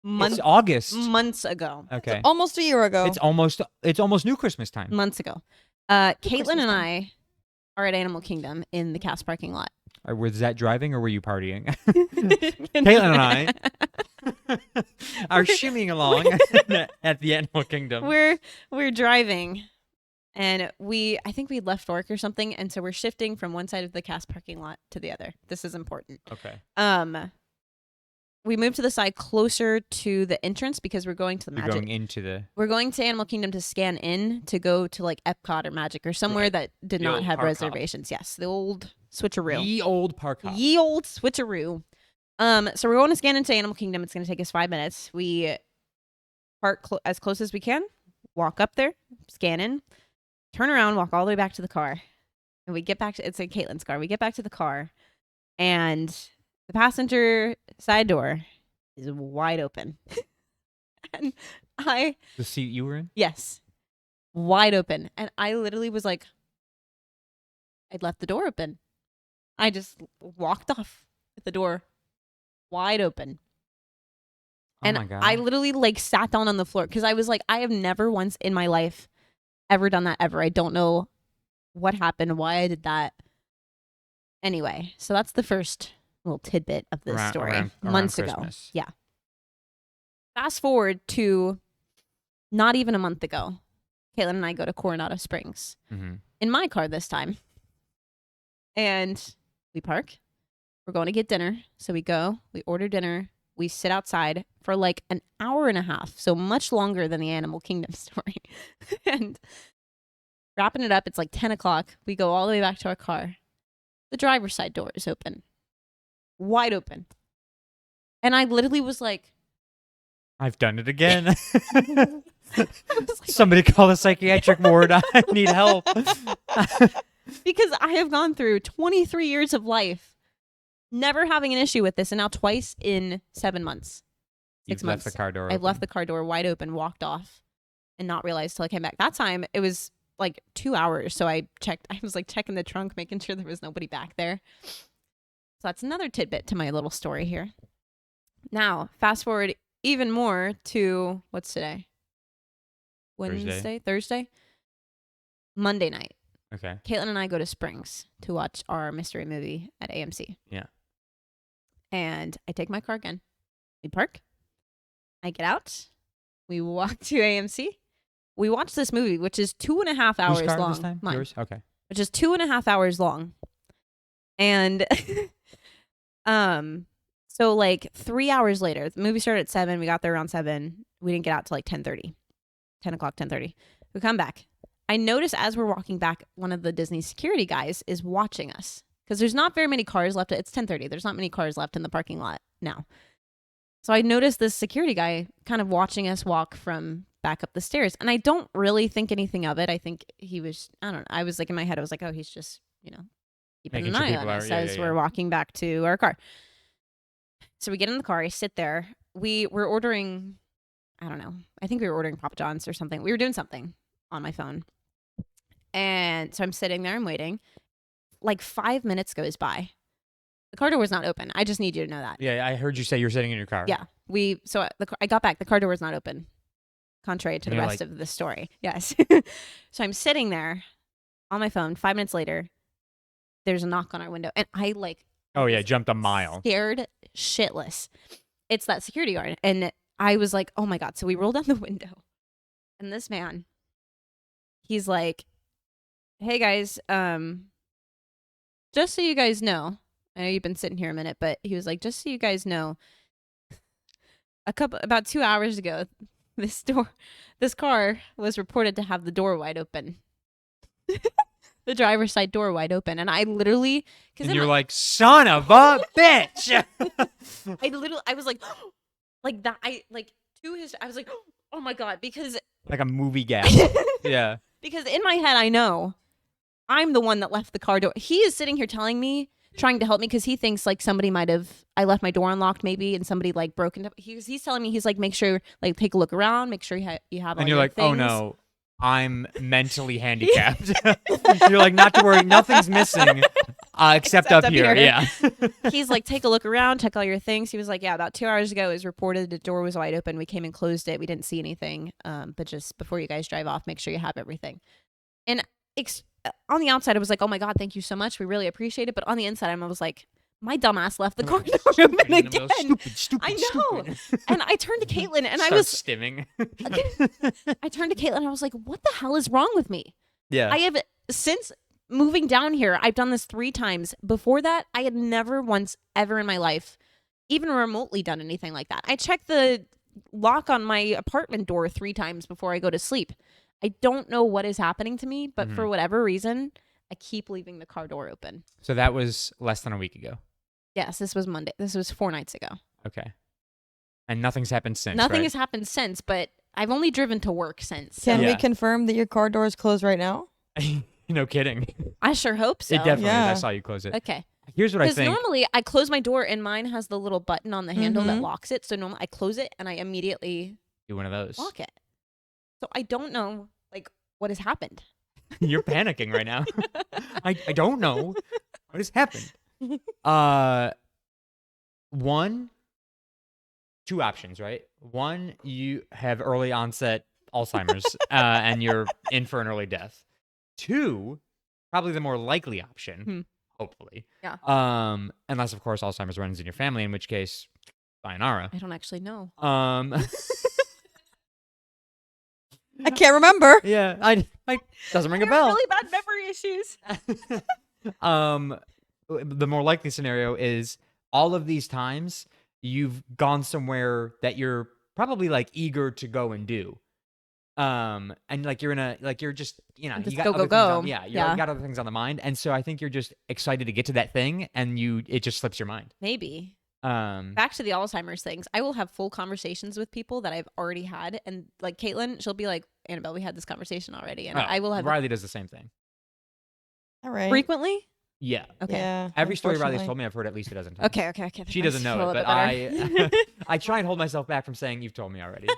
It's August. Months ago. Okay. Almost a year ago. It's almost new Christmas time. Months ago. Christmas Caitlin and time. I are at Animal Kingdom in the cast parking lot. Was that driving or were you partying? Caitlin and I are shimmying along at the Animal Kingdom. We're driving, and I think we left work or something, and so we're shifting from one side of the cast parking lot to the other. This is important. Okay. We moved to the side closer to the entrance because we're going to the You're Magic. going into the We're going to Animal Kingdom to scan in to go to like Epcot or Magic or somewhere Right. that did The not old have park hop. reservations. Yes, the old switcheroo. ye old park hop. Ye old switcheroo. So we're going to scan into Animal Kingdom. It's going to take us 5 minutes. We park as close as we can, walk up there, scan in, turn around, walk all the way back to the car. And we get back to, it's a Caitlin's car. We get back to the car, and the passenger side door is wide open. And The seat you were in? yes, wide open. And I literally was like, I'd left the door open. I just walked off with the door wide open. Oh And my god. I literally like sat down on the floor because I was like, I have never once in my life ever done that ever. I don't know what happened, why I did that. Anyway, so that's the first little tidbit of this story. around Months ago. Christmas. Yeah. Fast forward to not even a month ago. Caitlin and I go to Coronado Springs Mhm. in my car this time. And we park. We're going to get dinner. So we go, we order dinner, we sit outside for like an hour and a half. So much longer than the Animal Kingdom story. And wrapping it up, it's like 10 o'clock. We go all the way back to our car. The driver's side door is open, wide open. And I literally was like, I've done it again. I was like, Somebody call a psychiatric ward. I need help. because I have gone through 23 years of life never having an issue with this, and now twice in 7 months. You've left the months. car door I've left open. the car door wide open, walked off, and not realized till I came back. That time it was like 2 hours, so I was like checking the trunk, making sure there was nobody back there. So that's another tidbit to my little story here. Now, fast forward even more to what's today? Thursday? Monday night. Okay. Caitlin and I go to Springs to watch our mystery movie at AMC. Yeah. And I take my car again. We park. I get out. We walk to AMC. We watch this movie, which is 2.5 hours Whose car long. this time? Mine. Yours? Okay. Which is 2.5 hours long. And so like 3 hours later, the movie started at 7. We got there around 7. We didn't get out till like 10:30. 10 o'clock, 10:30. We come back. I notice as we're walking back, one of the Disney security guys is watching us because there's not very many cars left. It's 10:30. There's not many cars left in the parking lot now. So I noticed this security guy kind of watching us walk from back up the stairs. And I don't really think anything of it. I think he was, I don't know. I was like in my head, I was like, oh, he's just, keeping Making an sure eye people on are- us yeah, as yeah, we're yeah. walking back to our car. So we get in the car. I sit there. We were ordering, I don't know. I think we were ordering Papa John's or something. We were doing something on my phone. And so I'm sitting there. I'm waiting. Like 5 minutes goes by. The car door was not open. I just need you to know that. Yeah, I heard you say you're sitting in your car. Yeah. I got back. The car door was not open. Contrary to And the you're rest like- of the story. Yes. So I'm sitting there on my phone. 5 minutes later, there's a knock on our window. And I Oh yeah, jumped a mile. scared shitless. It's that security guard. And I was like, oh my God. So we rolled down the window. And this man, he's like, hey guys, just so you guys know, I know you've been sitting here a minute, but he was like, just so you guys know, about 2 hours ago, this car was reported to have the door wide open. The driver's side door wide open, and I literally, And you're like, son of a bitch. I was like that. I was like, oh my god, because Like a movie gap. Yeah. because in my head I know I'm the one that left the car door. He is sitting here telling me, trying to help me because he thinks like somebody I left my door unlocked maybe, and somebody like broke into. He's telling me, he's like, make sure, like, take a look around, make sure you have all And you're your like, oh things. no, I'm mentally handicapped. You're like, not to worry, nothing's missing except up here. Yeah. He's like, take a look around, check all your things. He was like, yeah, about 2 hours ago it was reported the door was wide open. We came and closed it. We didn't see anything. But just before you guys drive off, make sure you have everything. And on the outside, I was like, oh my God, thank you so much. We really appreciate it. But on the inside, I was like, my dumbass left the car door open again. Stupid. I know. And I turned to Caitlin and I Start was, stimming. I turned to Caitlin and I was like, what the hell is wrong with me? Yeah. I have, since moving down here, I've done this 3 times. Before that, I had never once ever in my life even remotely done anything like that. I checked the lock on my apartment door 3 times before I go to sleep. I don't know what is happening to me, but for whatever reason, I keep leaving the car door open. So that was less than a week ago. Yes, this was Monday. This was 4 nights ago. Okay. And nothing's happened since. Nothing right? has happened since, but I've only driven to work since. Can we Yeah. confirm that your car door is closed right now? No kidding. I sure hope so. It definitely is. I Yeah. saw you close it. Okay. Here's what I Because think. normally I close my door and mine has the little button on the handle that Mhm. locks it. So normally I close it and I immediately Do one of those. lock it. So I don't know like what has happened. You're panicking right now. I don't know what has happened. 2 options, right? 1, you have early onset Alzheimer's and you're in for an early death. 2, probably the more likely option, hopefully. Yeah. Unless of course Alzheimer's runs in your family, in which case, sayonara. I don't actually know. I can't remember. Yeah, I doesn't ring a bell. Really bad memory issues. The more likely scenario is all of these times you've gone somewhere that you're probably like eager to go and do. And like you're just, you know, Just you got go, other go, things on, go. yeah, Yeah. you got other things on the mind. And so I think you're just excited to get to that thing and it just slips your mind. Maybe. Um, Back to the Alzheimer's things. I will have full conversations with people that I've already had. And like Caitlin, she'll be like, Annabelle, we had this conversation already. And oh, I will have Riley does the same thing. All right. frequently. Yeah. Okay. Yeah. Every story Riley's unfortunately. told me, I've heard at least a dozen times. Okay. She doesn't know it, but I try and hold myself back from saying you've told me already.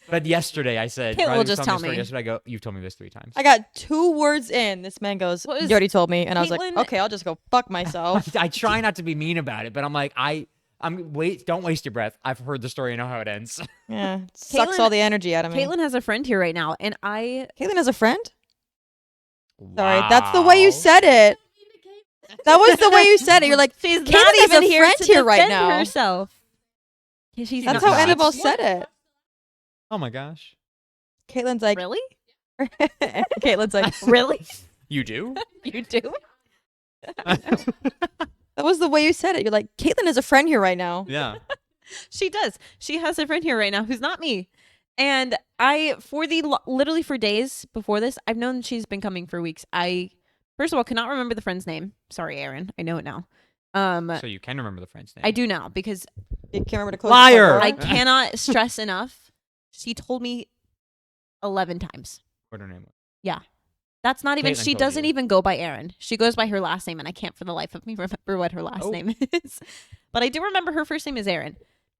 But yesterday I said, Caitlin will Riley was just telling tell a story me. yesterday, I go, you've told me this 3 times. I got 2 words in. This man goes, What was- you already told me. And I was Caitlin- like, okay, I'll just go fuck myself. I try not to be mean about it, but I'm like, don't waste your breath. I've heard the story. I know how it ends. Yeah. It sucks Caitlin- all the energy out of me. Caitlin has a friend here right now. And Caitlin has a friend? Sorry. That's the way you said it. That was the way you said it. You're like, she's Caitlin not has even a here friend to here right defend now. herself. Yeah, she's That's not how nuts. Annabelle said it. Oh my gosh. Caitlin's like, Really? Caitlin's like, Really? You do? You do? that was the way you said it. You're like, Caitlin has a friend here right now. Yeah. She does. She has a friend here right now who's not me. And literally for days before this, I've known she's been coming for weeks. I, first of all, cannot remember the friend's name. Sorry, Aaron. I know it now. So you can remember the friend's name. I do now because You can't remember to close Liar! the I car door? cannot stress enough. She told me 11 times. What her name was. That's not even, Caitlin she told doesn't you. even go by Aaron. She goes by her last name, and I can't for the life of me remember what her last Oh. name is. But I do remember her first name is Aaron.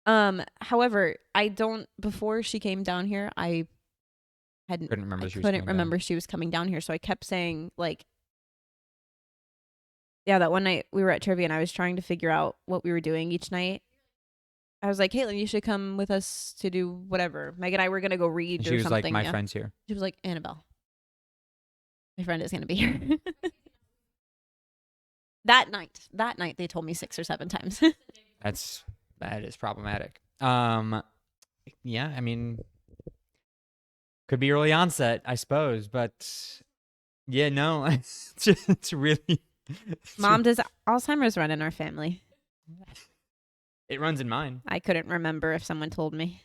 However, I don't, before she came down here, I Couldn't remember I she was couldn't coming remember she was coming down here. So I kept saying, like, yeah, that one night we were at trivia and I was trying to figure out what we were doing each night. I was like, Caitlin, you should come with us to do whatever. Meg and I were going to go read And or she was something. like, my yeah. friend's here. She was like, Annabelle, my friend is going to be here. That night they told me 6 or 7 times. That is problematic. Yeah, I mean, could be early onset, I suppose, but yeah, no, it's really. Mom, does Alzheimer's run in our family? It runs in mine. I couldn't remember if someone told me.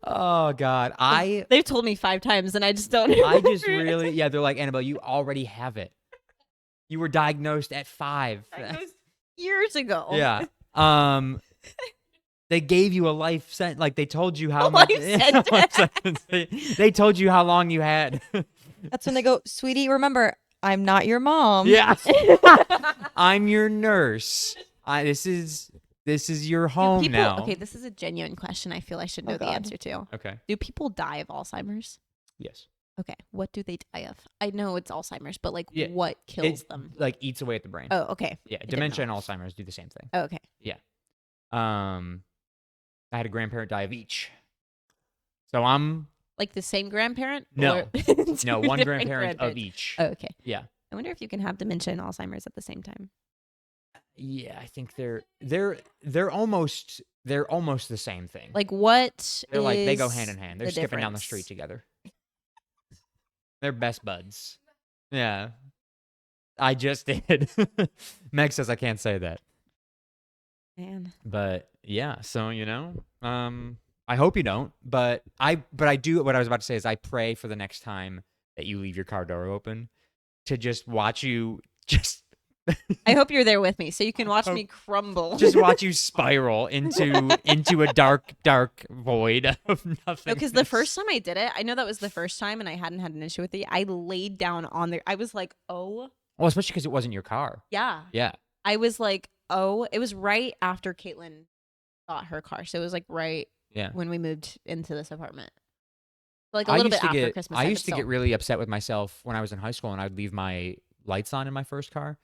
Oh God, They've told me 5 times, and I just don't. I just really, yeah. They're like, Annabelle, you already have it. You were diagnosed at 5. Diagnosed years ago. Yeah. They gave you a life sentence. Like they told you how A much. life Life sentence. They told you how long you had. That's when they go, sweetie, remember, I'm not your mom. Yeah. I'm your nurse. This is your Do home people, now. okay, this is a genuine question. I feel I should know Oh, the God. answer to. Okay. Do people die of Alzheimer's? Yes. Okay, what do they die of? I know it's Alzheimer's, but like, Yeah, what kills It them? like eats away at the brain. Oh, okay. Yeah. didn't Dementia know. and Alzheimer's do the same thing. Oh, okay. I had a grandparent die of each. So I'm Like the same grandparent? No. Or no two one different grandparent of grandparents? each. Oh, okay. Yeah. I wonder if you can have dementia and Alzheimer's at the same time. Yeah, I think they're almost the same thing. Like, what? They're like they go is hand in hand. They're the skipping down the difference? street together. They're best buds. Yeah. I just did. Meg says I can't say that. Man. But yeah, so I hope you don't, but I do. What I was about to say is I pray for the next time that you leave your car door open to just watch you I hope you're there with me so you can watch hope- me crumble. just watch you spiral into a dark void of nothing. No, because the first time I did it, I know that was the first time, and I hadn't had an issue with it. I laid down on there. I was like, oh well, especially because it wasn't your car. yeah. Yeah. I was like, oh, it was right after Caitlin got her car, so it was like right Yeah. when we moved into this apartment. Like a I little used bit to after get Christmas. I time, used but to get still. really upset with myself when I was in high school and I'd leave my lights on in my first car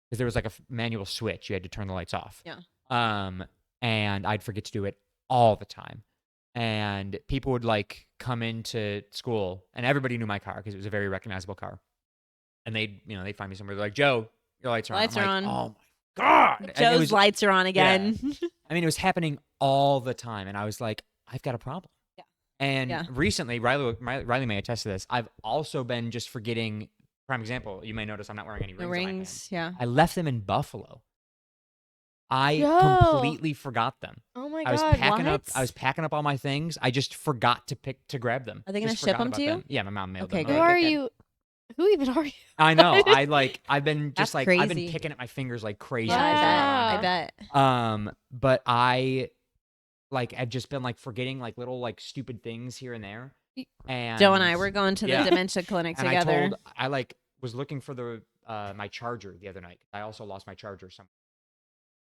because there was like a manual switch. You had to turn the lights off. Yeah. And I'd forget to do it all the time. And people would like come into school and everybody knew my car because it was a very recognizable car. And they'd find me somewhere. They're like, Joe, your lights are on. Lights I'm are like, on. oh my God. And it Joe's was- lights are on again. I mean, it was happening all the time, and I was like, I've got a problem. Yeah. And Yeah. recently, Riley may attest to this. I've also been just forgetting. Prime example, you may notice I'm not wearing any rings. The on my hand. rings, yeah. I left them in Buffalo. I Yo. completely forgot them. Oh my I was god. packing up. what? I was packing up all my things. I just forgot to grab them. Are they gonna Just ship forgot them about to you? Yeah, my mom mailed Okay, them. Who good, are good, good. you? Who even are you? I know. I've been That's just like I've been crazy. picking at my fingers like crazy. Yeah, because of that. I bet. But I've just been like forgetting like little like stupid things here and there. And Joe and I were going to the yeah. dementia clinic and together. I like was looking for the my charger the other night. I also lost my charger somewhere,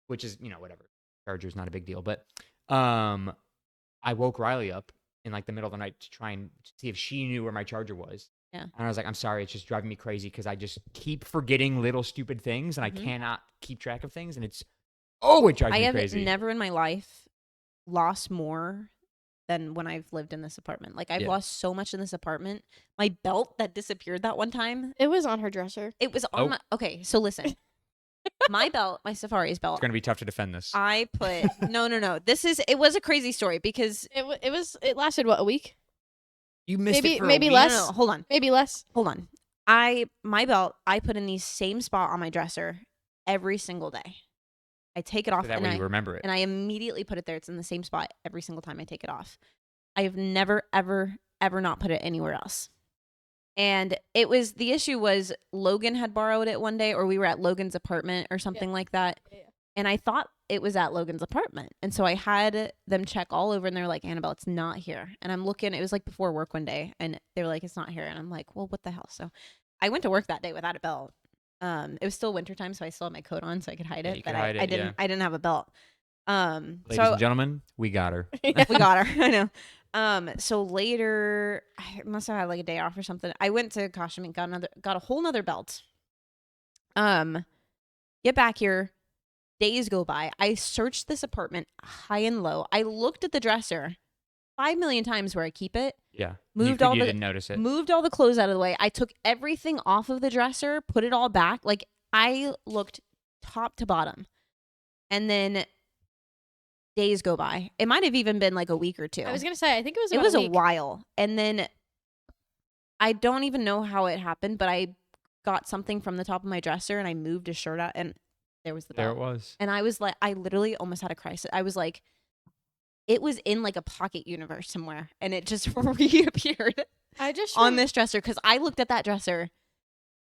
which is whatever. Charger's not a big deal, but I woke Riley up in like the middle of the night to try and see if she knew where my charger was. Yeah. And I was like, I'm sorry, it's just driving me crazy because I just keep forgetting little stupid things and Mhm. I cannot keep track of things and it drives I me have crazy. never in my life lost more than when I've lived in this apartment. Like I've Yeah. lost so much in this apartment. My belt that disappeared that one time, It was on her dresser. it was Oh. on my okay, so listen. My belt, my Safari's belt, It's gonna be tough to defend this. I put no. It was a crazy story because It lasted what, a week? You missed maybe- it for maybe a week. less. no, hold on. Maybe less. Hold on. My belt, I put in the same spot on my dresser every single day. I take it off So that and way you remember it. and I immediately put it there. It's in the same spot every single time I take it off. I have never, ever, ever not put it anywhere else. And the issue was Logan had borrowed it one day, or we were at Logan's apartment or something like that. Yeah. And I thought it was at Logan's apartment. And so I had them check all over and they're like, Annabelle, it's not here. And I'm looking, it was like before work one day and they were like, it's not here. And I'm like, well, what the hell? So I went to work that day without a belt. It was still wintertime, so I still had my coat on so I could hide Yeah, it. you But could hide I it, didn't yeah. I didn't have a belt. Ladies So and gentlemen, we got her. we got her. I know. So later I must have had like a day off or something. I went to Costume and got a whole nother belt. Get back here. Days go by. I searched this apartment high and low. I looked at the dresser 5 million times where I keep it. Yeah. Moved you all you the- didn't notice it. Moved all the clothes out of the way. I took everything off of the dresser, put it all back. Like I looked top to bottom. And then days go by. It might have even been like a week or two. I was gonna say, I think it was. It About was a a week. while. And then I don't even know how it happened, but I got something from the top of my dresser and I moved a shirt out and there was the There belt. it was. And I was like, I literally almost had a crisis. I was like, it was in like a pocket universe somewhere, and it just reappeared I just on this dresser because I looked at that dresser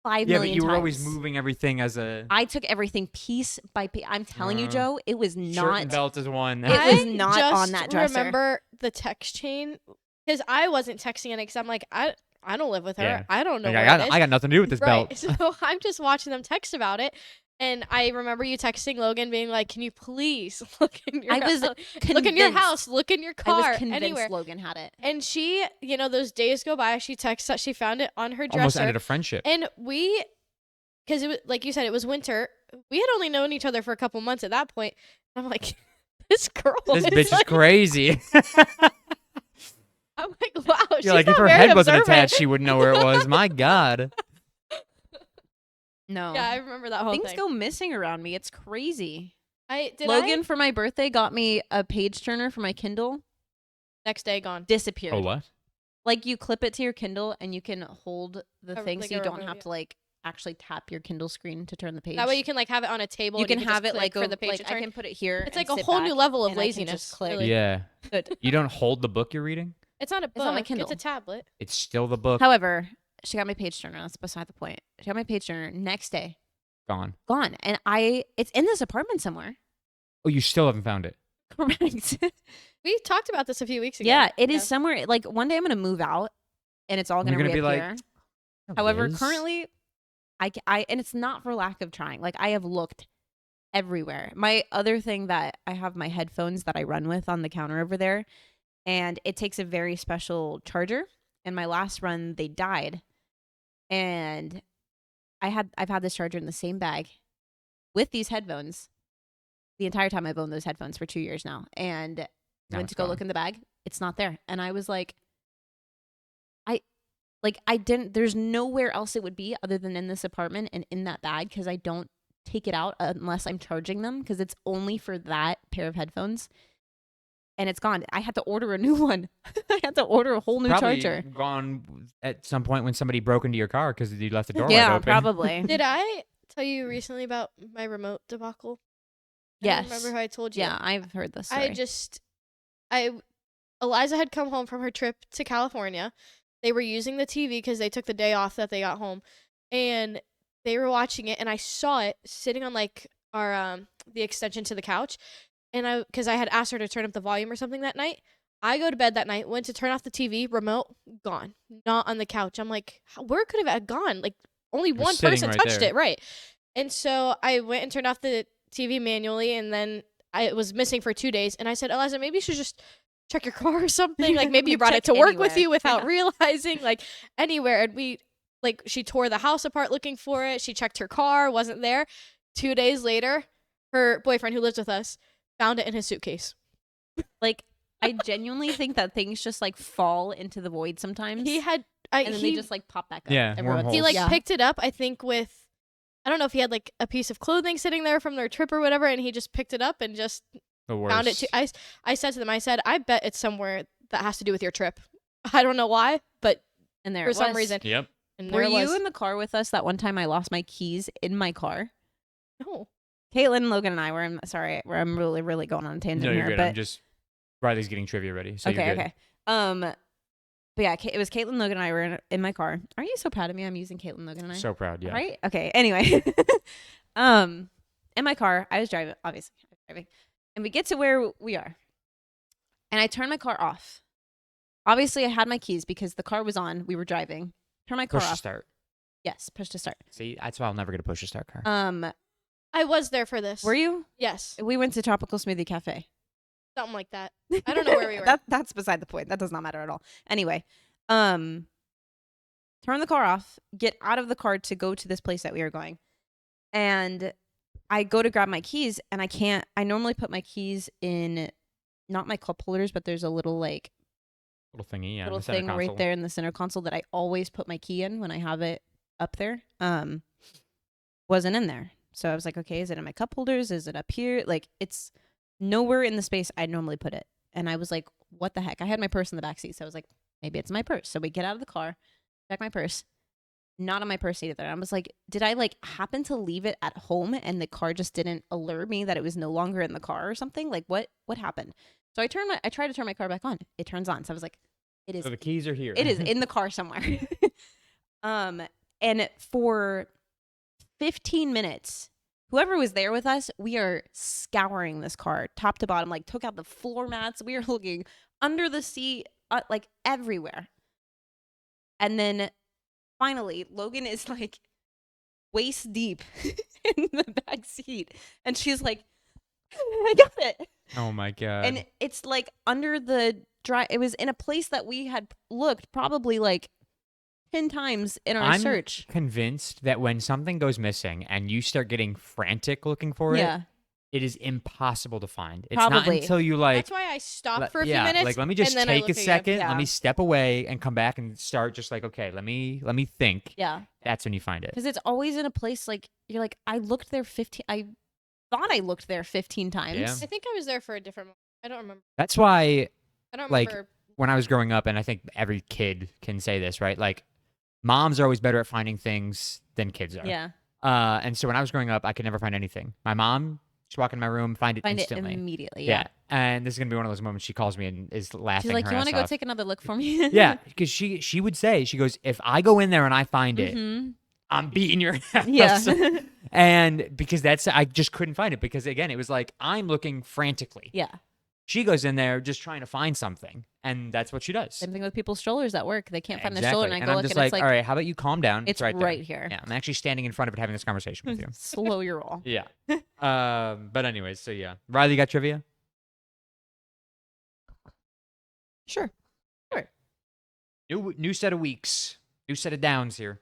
5 Yeah, million but you were times. always moving everything as a I took everything piece by piece. I'm telling you, Joe, it was shirt not. and belt is one. It I was not on just that dresser. remember the text chain because I wasn't texting it because I'm like, I don't live with her. Yeah. I don't know Like, where I it got is. I got nothing to do with this Right. belt. So I'm just watching them text about it. And I remember you texting Logan being like, can you please look in your I was house? Look in your convinced- house, look in your I car, was convinced anywhere. Logan had it. And she, those days go by, she texts that she found it on her Almost dresser. ended a friendship. And we, because it was, like you said, it was winter. We had only known each other for a couple months at that point. I'm like, this girl This is bitch is like, crazy. I'm like, wow, she's You're like, if not her very head wasn't observant. attached, she wouldn't know where it was. My God. No. Yeah, I remember that whole Things thing. go missing around me. It's crazy. Did Logan, for my birthday, got me a page turner for my Kindle. next day gone. Disappeared. Oh, what? Like you clip it to your Kindle and you can hold the A- thing like so a you don't remote, have yeah. to like actually tap your Kindle screen to turn the page. That way you can like have it on a table. You and can just have it click like for the page like to turn. I can put it here. It's and like a sit whole new back, level of and I can laziness. just click. really. Yeah. Good. You don't hold the book you're reading? It's not a book. It's on my It's Kindle. a tablet. It's still the book. However, she got my page turner. That's beside the point. She got my page turner. Next day, Gone. gone. And it's in this apartment somewhere. Oh, you still haven't found it. Correct. We talked about this a few weeks ago. Yeah, it is somewhere. Like one day I'm gonna move out, and it's all You're gonna gonna be like, reappear. "There it However, is." currently, I and it's not for lack of trying. Like I have looked everywhere. My other thing that I have my headphones that I run with on the counter over there, and it takes a very special charger. And my last run, they died, and I've had this charger in the same bag with these headphones the entire time I've owned those headphones for 2 years now. And Now went it's to go gone. look in the bag. It's not there. And I was like, I didn't, there's nowhere else it would be other than in this apartment and in that bag because I don't take it out unless I'm charging them because it's only for that pair of headphones. And it's gone. I had to order a new one. I had to order a whole new Probably charger. gone at some point when somebody broke into your car because you left the door wide Yeah, open. probably. Did I tell you recently about my remote debacle? I don't Yes. remember how I told you. Yeah, I've heard this story. Eliza had come home from her trip to California. They were using the TV because they took the day off that they got home, and they were watching it. And I saw it sitting on like our the extension to the couch, and because I had asked her to turn up the volume or something that night. I go to bed that night, went to turn off the TV, remote gone, not on the couch. I'm like, where could have it gone? Like only was one sitting person right touched there. it, right? And so I went and turned off the TV manually, and then I was missing for 2 days. And I said, Eliza, maybe you should just check your car or something. Like maybe you brought it Check to work with anywhere. you without Yeah. realizing, like anywhere. And she tore the house apart looking for it. She checked her car, wasn't there. 2 days later, her boyfriend who lives with us found it in his suitcase. Like, I genuinely think that things just like fall into the void sometimes. He had, and then they just like pop back up. Yeah, every once- wormholes. he like Yeah. picked it up, I think with, I don't know if he had like a piece of clothing sitting there from their trip or whatever, and he just picked it up and just The worst. found it too. I said to them, I said, I bet it's somewhere that has to do with your trip. I don't know why, but and there for it some was. reason. Yep. And Were there it you was. in the car with us that one time I lost my keys in my car? No. Caitlin, Logan, and I were I'm really, really going on a tangent No, you're here. good. But I'm just Riley's getting trivia ready. So okay, you're good. okay. But yeah, it was Caitlin, Logan, and I were in my car. Are you so proud of me? I'm using Caitlin, Logan, and I. So proud, yeah. Right? Okay. Anyway, in my car, I was driving. Obviously, I was driving, and we get to where we are, and I turn my car off. Obviously, I had my keys because the car was on. We were driving. Turn my car Push to off. start. Yes, push to start. See, that's why I'll never get a push to start car. I was there for this. Were you? Yes. We went to Tropical Smoothie Cafe. Something like that. I don't know where we were. That's beside the point. That does not matter at all. Anyway, turn the car off, get out of the car to go to this place that we are going. And I go to grab my keys and I can't. I normally put my keys in not my cup holders, but there's a little like Little thingy, yeah. little the center thing console. right there in the center console that I always put my key in when I have it up there. Wasn't in there. So I was like, okay, is it in my cup holders? Is it up here? Like it's nowhere in the space I'd normally put it. And I was like, what the heck? I had my purse in the back seat. So I was like, maybe it's my purse. So we get out of the car, check my purse. not on my purse either. I was like, did I like happen to leave it at home and the car just didn't alert me that it was no longer in the car or something? Like what happened? So I tried to turn my car back on. It turns on. So I was like, it is So the keys are here. it is in the car somewhere. And for 15 minutes, whoever was there with us, we are scouring this car top to bottom, like took out the floor mats. We are looking under the seat, like everywhere. And then finally, Logan is like waist deep in the back seat. And she's like, I got it. Oh my god. And it's like under the dry. It was in a place that we had looked probably like 10 times in our I'm search. convinced that when something goes missing and you start getting frantic looking for Yeah. it is impossible to find. It's Probably. not until you like That's why I stopped let- for a few yeah, minutes. like let me just and then I take a looked again. second, Yeah. let me step away and come back and start just like, okay, let me think. Yeah. That's when you find it. Because it's always in a place like you're like, I looked there 15. I thought I looked there 15 times. Yeah. I think I was there for a different moment. I don't remember. That's why I don't Like, remember. when I was growing up, and I think every kid can say this, right? Like moms are always better at finding things than kids are. Yeah. And so when I was growing up, I could never find anything. My mom, she'd walk in my room, find it Find instantly. it immediately. Yeah. Yeah. And this is gonna be one of those moments she calls me and is laughing. She's like, her you want to go take another look for me? Yeah, because she would say, she goes, if I go in there and I find it, Mhm. I'm beating your ass. Yeah. And because I just couldn't find it because again, it was like I'm looking frantically. Yeah. She goes in there just trying to find something, and that's what she does. Same thing with people's strollers at work. They can't find the Exactly. stroller, and I go I'm look, just and like, it's like, all right, how about you calm down? it's right, right, there. here. Yeah, I'm actually standing in front of it having this conversation with you. Slow your roll. Yeah. But anyways, so yeah. Riley, you got trivia? Sure. New set of weeks. New set of downs here.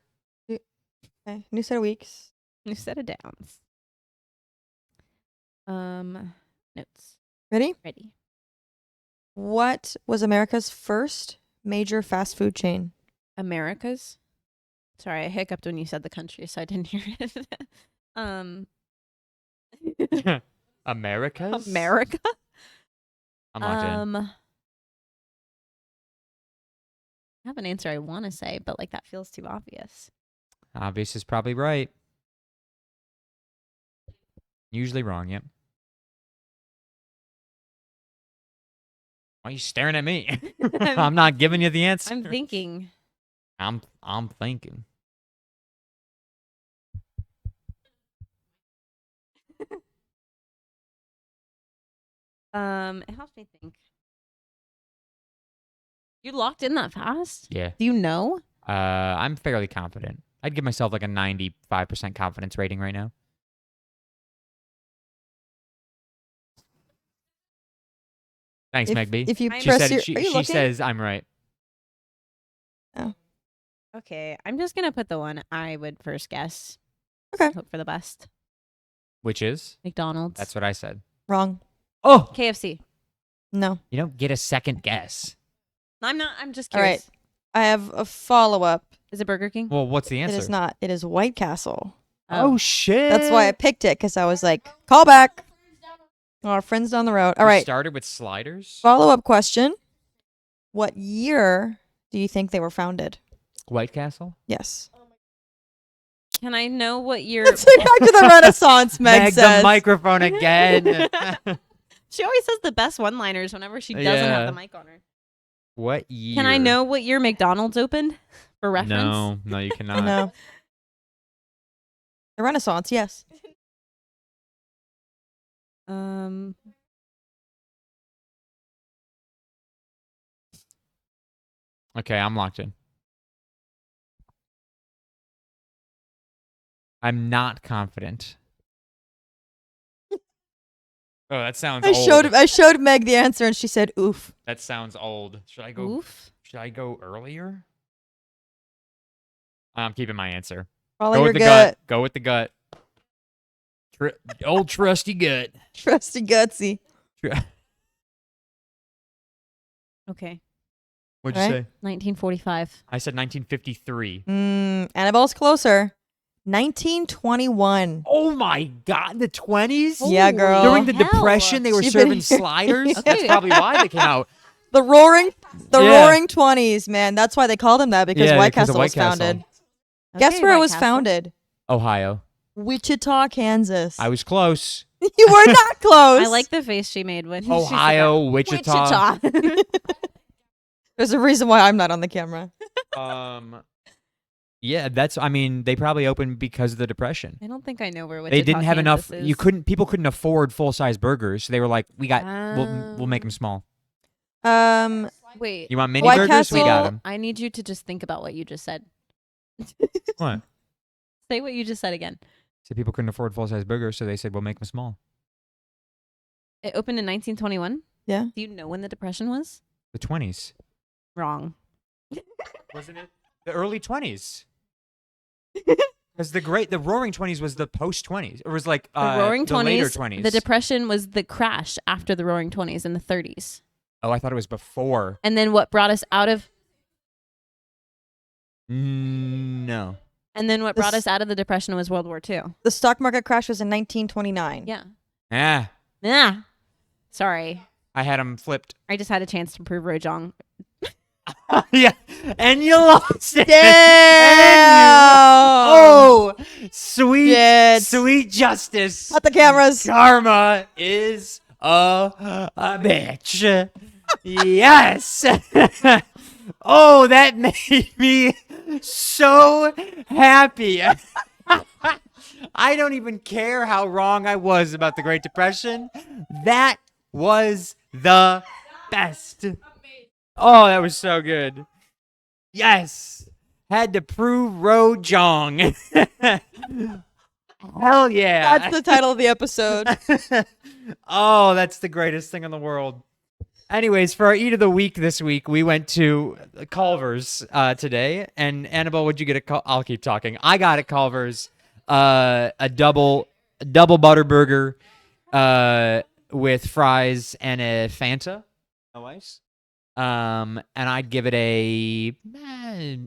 Okay. New set of weeks. New set of downs. Notes. Ready? Ready. What was America's first major fast food chain? America's. Sorry, I hiccuped when you said the country, so I didn't hear it. America's? America. I'm locked in. I have an answer I want to say, but like that feels too obvious. Obvious is probably right. Usually wrong, yep. Why are you staring at me? I'm not giving you the answer. I'm thinking. I'm thinking. It helps me think. You locked in that fast? Yeah. Do you know? I'm fairly confident. I'd give myself like a 95% confidence rating right now. Thanks, Meg B. If you I'm- She press said your, she, are you she looking? says I'm right. Okay, I'm just gonna put the one I would first guess. Okay. Hope for the best. Which is? McDonald's. That's what I said. Wrong. Oh, KFC. No. you don't get a second guess. I'm not. I'm just All right. curious. I have a follow up. Is it Burger King? Well, what's the answer? It is not. It is White Castle. Oh shit! That's why I picked it, because I was like, call back. Our friends down the road. All You right. Started with sliders. Follow up question. What year do you think they were founded? White Castle. Yes. Can I know what year? It's like after the Renaissance, Meg, Meg says. the microphone again. She always says the best one-liners whenever she doesn't Yeah. have the mic on her. What year? Can I know what year McDonald's opened for reference? No, you cannot. No. The Renaissance, yes. Okay, I'm locked in. I'm not confident. Oh, that sounds old. I showed Meg the answer and she said, oof. That sounds old. Should I go? Oof. Should I go earlier? I'm keeping my answer. Follow Go your with the gut. gut. Go with the gut. Old trusty gut. Trusty gutsy. Okay. What'd you Right? say? 1945. I said 1953. Annabelle's closer. 1921. Oh my God, the 20s? Yeah, girl. During the hell. Depression, they were She serving been- sliders. That's Okay. probably why they came out. The roaring Yeah. Roaring 20s, man. That's why they called him that, because Yeah, White because of Castle White was Castle. founded. Guess Okay, where it White was Castle. founded? Ohio. Wichita, Kansas. I was close. You were not close. I like the face she made when she said Ohio, that. Wichita. There's a reason why I'm not on the camera. Yeah, I mean, they probably opened because of the Depression. I don't think I know where Wichita, They didn't have enough. Kansas You is. people couldn't afford full-size burgers. So they were like, we'll make them small. Wait. You want mini White burgers? We got Castle- them. I need you to just think about what you just said. What? Say what you just said again. So people couldn't afford full-size burgers, so they said, we'll make them small. It opened in 1921. Yeah. Do you know when the Depression was? The 20s. Wrong. Wasn't it? The early 20s. Because the Roaring 20s was the post-20s. It was like The Roaring the 20s. later 20s. The Depression was the crash after the Roaring 20s in the 30s. Oh, I thought it was before. And then what brought us out of No. and then what This- brought us out of the Depression was World War II. The stock market crash was in 1929. Yeah. Ah, Yeah. Sorry. I had them flipped. I just had a chance to prove Rojong. Yeah, and you lost it. Damn! Oh, sweet, Shit. sweet justice. Cut the cameras. Karma is a bitch. Yes. Oh, that made me so happy. I don't even care how wrong I was about the Great Depression. That was the best. Oh, that was so good. Yes. Had to prove Rojong. Hell yeah. That's the title of the episode. Oh, that's the greatest thing in the world. Anyways, for our eat of the week this week, we went to Culver's today. And Annabelle, what'd you get at I'll keep talking. I got at Culver's a double butter burger with fries and a Fanta. No ice. And I'd give it a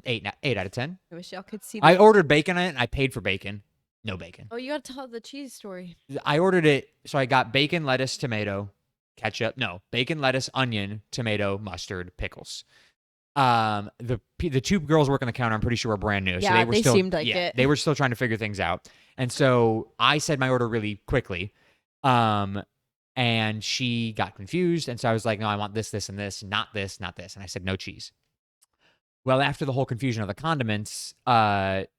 8 out of 10. I wish y'all could see I ordered bacon on it and I paid for bacon. No bacon. Oh, you gotta tell the cheese story. I ordered it, so I got bacon, lettuce, tomato, ketchup. No, bacon, lettuce, onion, tomato, mustard, pickles. The two girls working the counter, I'm pretty sure, were brand new. So Yeah, they were they still, seemed like yeah, it. They were still trying to figure things out. And so I said my order really quickly. And she got confused. And so I was like, no, I want this, this, and this, not this, not this. And I said, no cheese. Well, after the whole confusion of the condiments,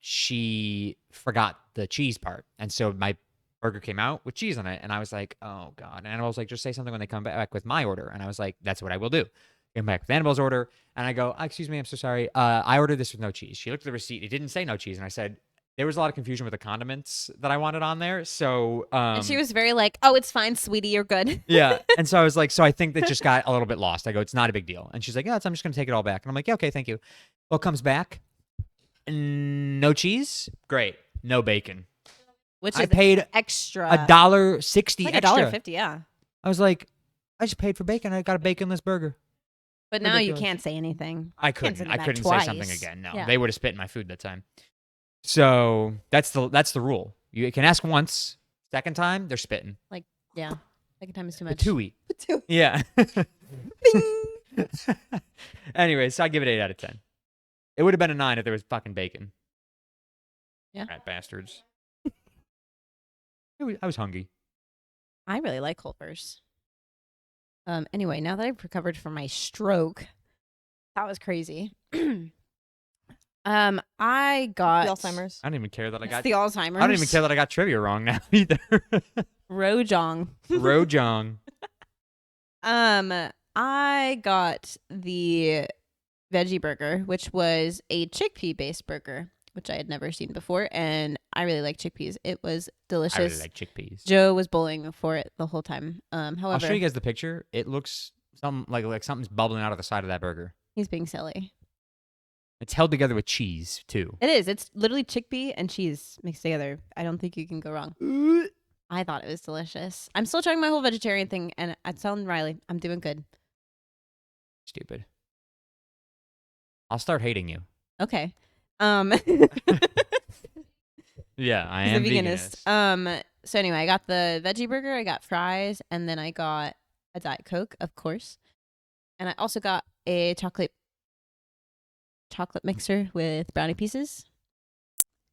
she forgot the cheese part. And so my burger came out with cheese on it. And I was like, oh, God. And I was like, just say something when they come back with my order. And I was like, that's what I will do. Came back with Annabelle's order. And I go, excuse me, I'm so sorry. I ordered this with no cheese. She looked at the receipt. It didn't say no cheese. And I said, there was a lot of confusion with the condiments that I wanted on there. So, And she was very like, "Oh, it's fine, sweetie, you're good." yeah. And so I was like, so I think that just got a little bit lost. I go, it's not a big deal. And she's like, yeah, I'm just going to take it all back. And I'm like, yeah, okay, thank you. Well, it comes back. No cheese. Great. No bacon. Which I is paid extra. $1.60 like extra. $1.50, yeah. I was like, I just paid for bacon. I got a baconless burger. But now you Ridiculous. can't say anything. I Can't couldn't. say I that couldn't say something twice. again. No, Yeah. they would have spit in my food that time. So that's the rule. You can ask once. Second time, they're spitting. Yeah. Second time is too The much. tui. Yeah. Anyways, so I give it 8 out of 10. It would have been a 9 if there was fucking bacon. Yeah. Rat bastards. I was hungry. I really like Culver's. Anyway, now that I've recovered from my stroke, that was crazy. I got The Alzheimer's. I don't even care that I It's got. the Alzheimer's. I don't even care that I got trivia wrong now either. Rojong. Rojong. I got the veggie burger, which was a chickpea based burger, which I had never seen before, and I really like chickpeas. It was delicious. I really like chickpeas. Joe was bowling for it the whole time. I'll However, show you guys the picture. It looks like something's bubbling out of the side of that burger. he's being silly. It's held together with cheese too. It is. It's literally chickpea and cheese mixed together. I don't think you can go wrong. I thought it was delicious. I'm still trying my whole vegetarian thing, and I'm telling Riley, I'm doing good. Stupid. I'll start hating you. Okay. Yeah, I He's am a veganist. So anyway, I got the veggie burger, I got fries, and then I got a Diet Coke, of course. And I also got a chocolate mixer with brownie pieces.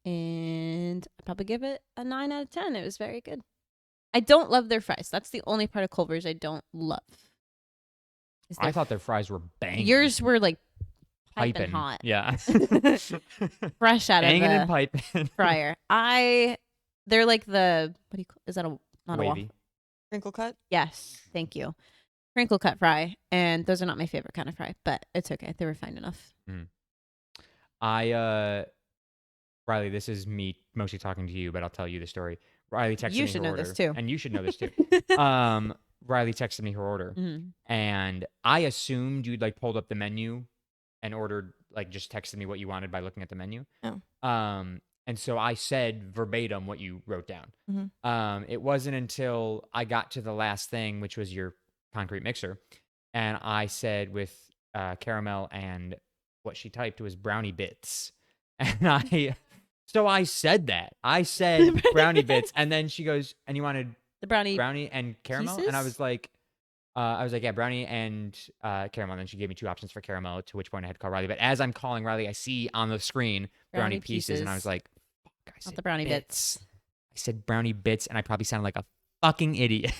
and I'd probably give it a 9 out of 10. It was very good. I don't love their fries. That's the only part of Culver's I don't love. Is I their thought their fries were banging. yours were like piping piping hot, Yeah. fresh out of Banging and the piping. fryer. They're like the what do you call? Is that a not a waffle? Wavy. Crinkle cut. Yes, thank you. Crinkle cut fry, and those are not my favorite kind of fry, but it's okay. They were fine enough. Riley, this is me mostly talking to you, but I'll tell you the story. Riley texted You me should her know this order, too. and you should know this too. Riley texted me her order, Mhm. and I assumed you'd like pulled up the menu and ordered, like, just texted me what you wanted by looking at the menu. Oh. And so I said verbatim what you wrote down. Mhm. It wasn't until I got to the last thing, which was your concrete mixer, and I said with caramel, and what she typed was brownie bits, and so I said that. I said brownie bits, and then she goes, and you wanted The brownie. brownie and caramel, and I pieces? was like, yeah, brownie and caramel. And then she gave me two options for caramel, to which point I had to call Riley. But as I'm calling Riley, I see on the screen brownie pieces, and I was pieces. like, fuck, I said Not the brownie bits. I said brownie bits, and I probably sounded like a fucking idiot.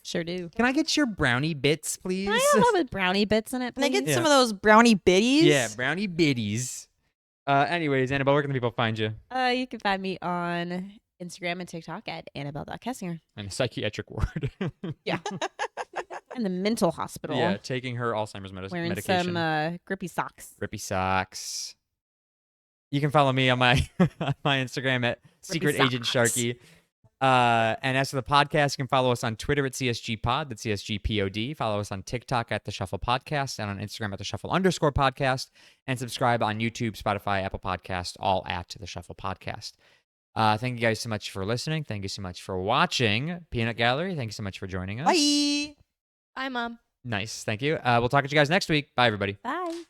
Sure do. Can I get your brownie bits, please? Can I have one with brownie bits in it, Can I please? get some of those brownie bitties? Yeah, brownie bitties. Anyways, Annabelle, where can the people find you? You can find me on Instagram and TikTok at Annabelle.Kessinger. And a psychiatric ward. Yeah. In the mental hospital. Yeah, taking her Alzheimer's Wearing medication. some grippy socks. Grippy socks. You can follow me on my on my Instagram at Secret Agent socks. Sharky. And as for the podcast, you can follow us on Twitter at CSGPod, that's CSGPOD. Follow us on TikTok at The Shuffle Podcast and on Instagram at The Shuffle_podcast. And subscribe on YouTube, Spotify, Apple Podcast, all at The Shuffle Podcast. Thank you guys so much for listening. Thank you so much for watching Peanut Gallery. Thank you so much for joining us. Bye. Bye, Mom. Nice. Thank you. We'll talk to you guys next week. Bye, everybody. Bye.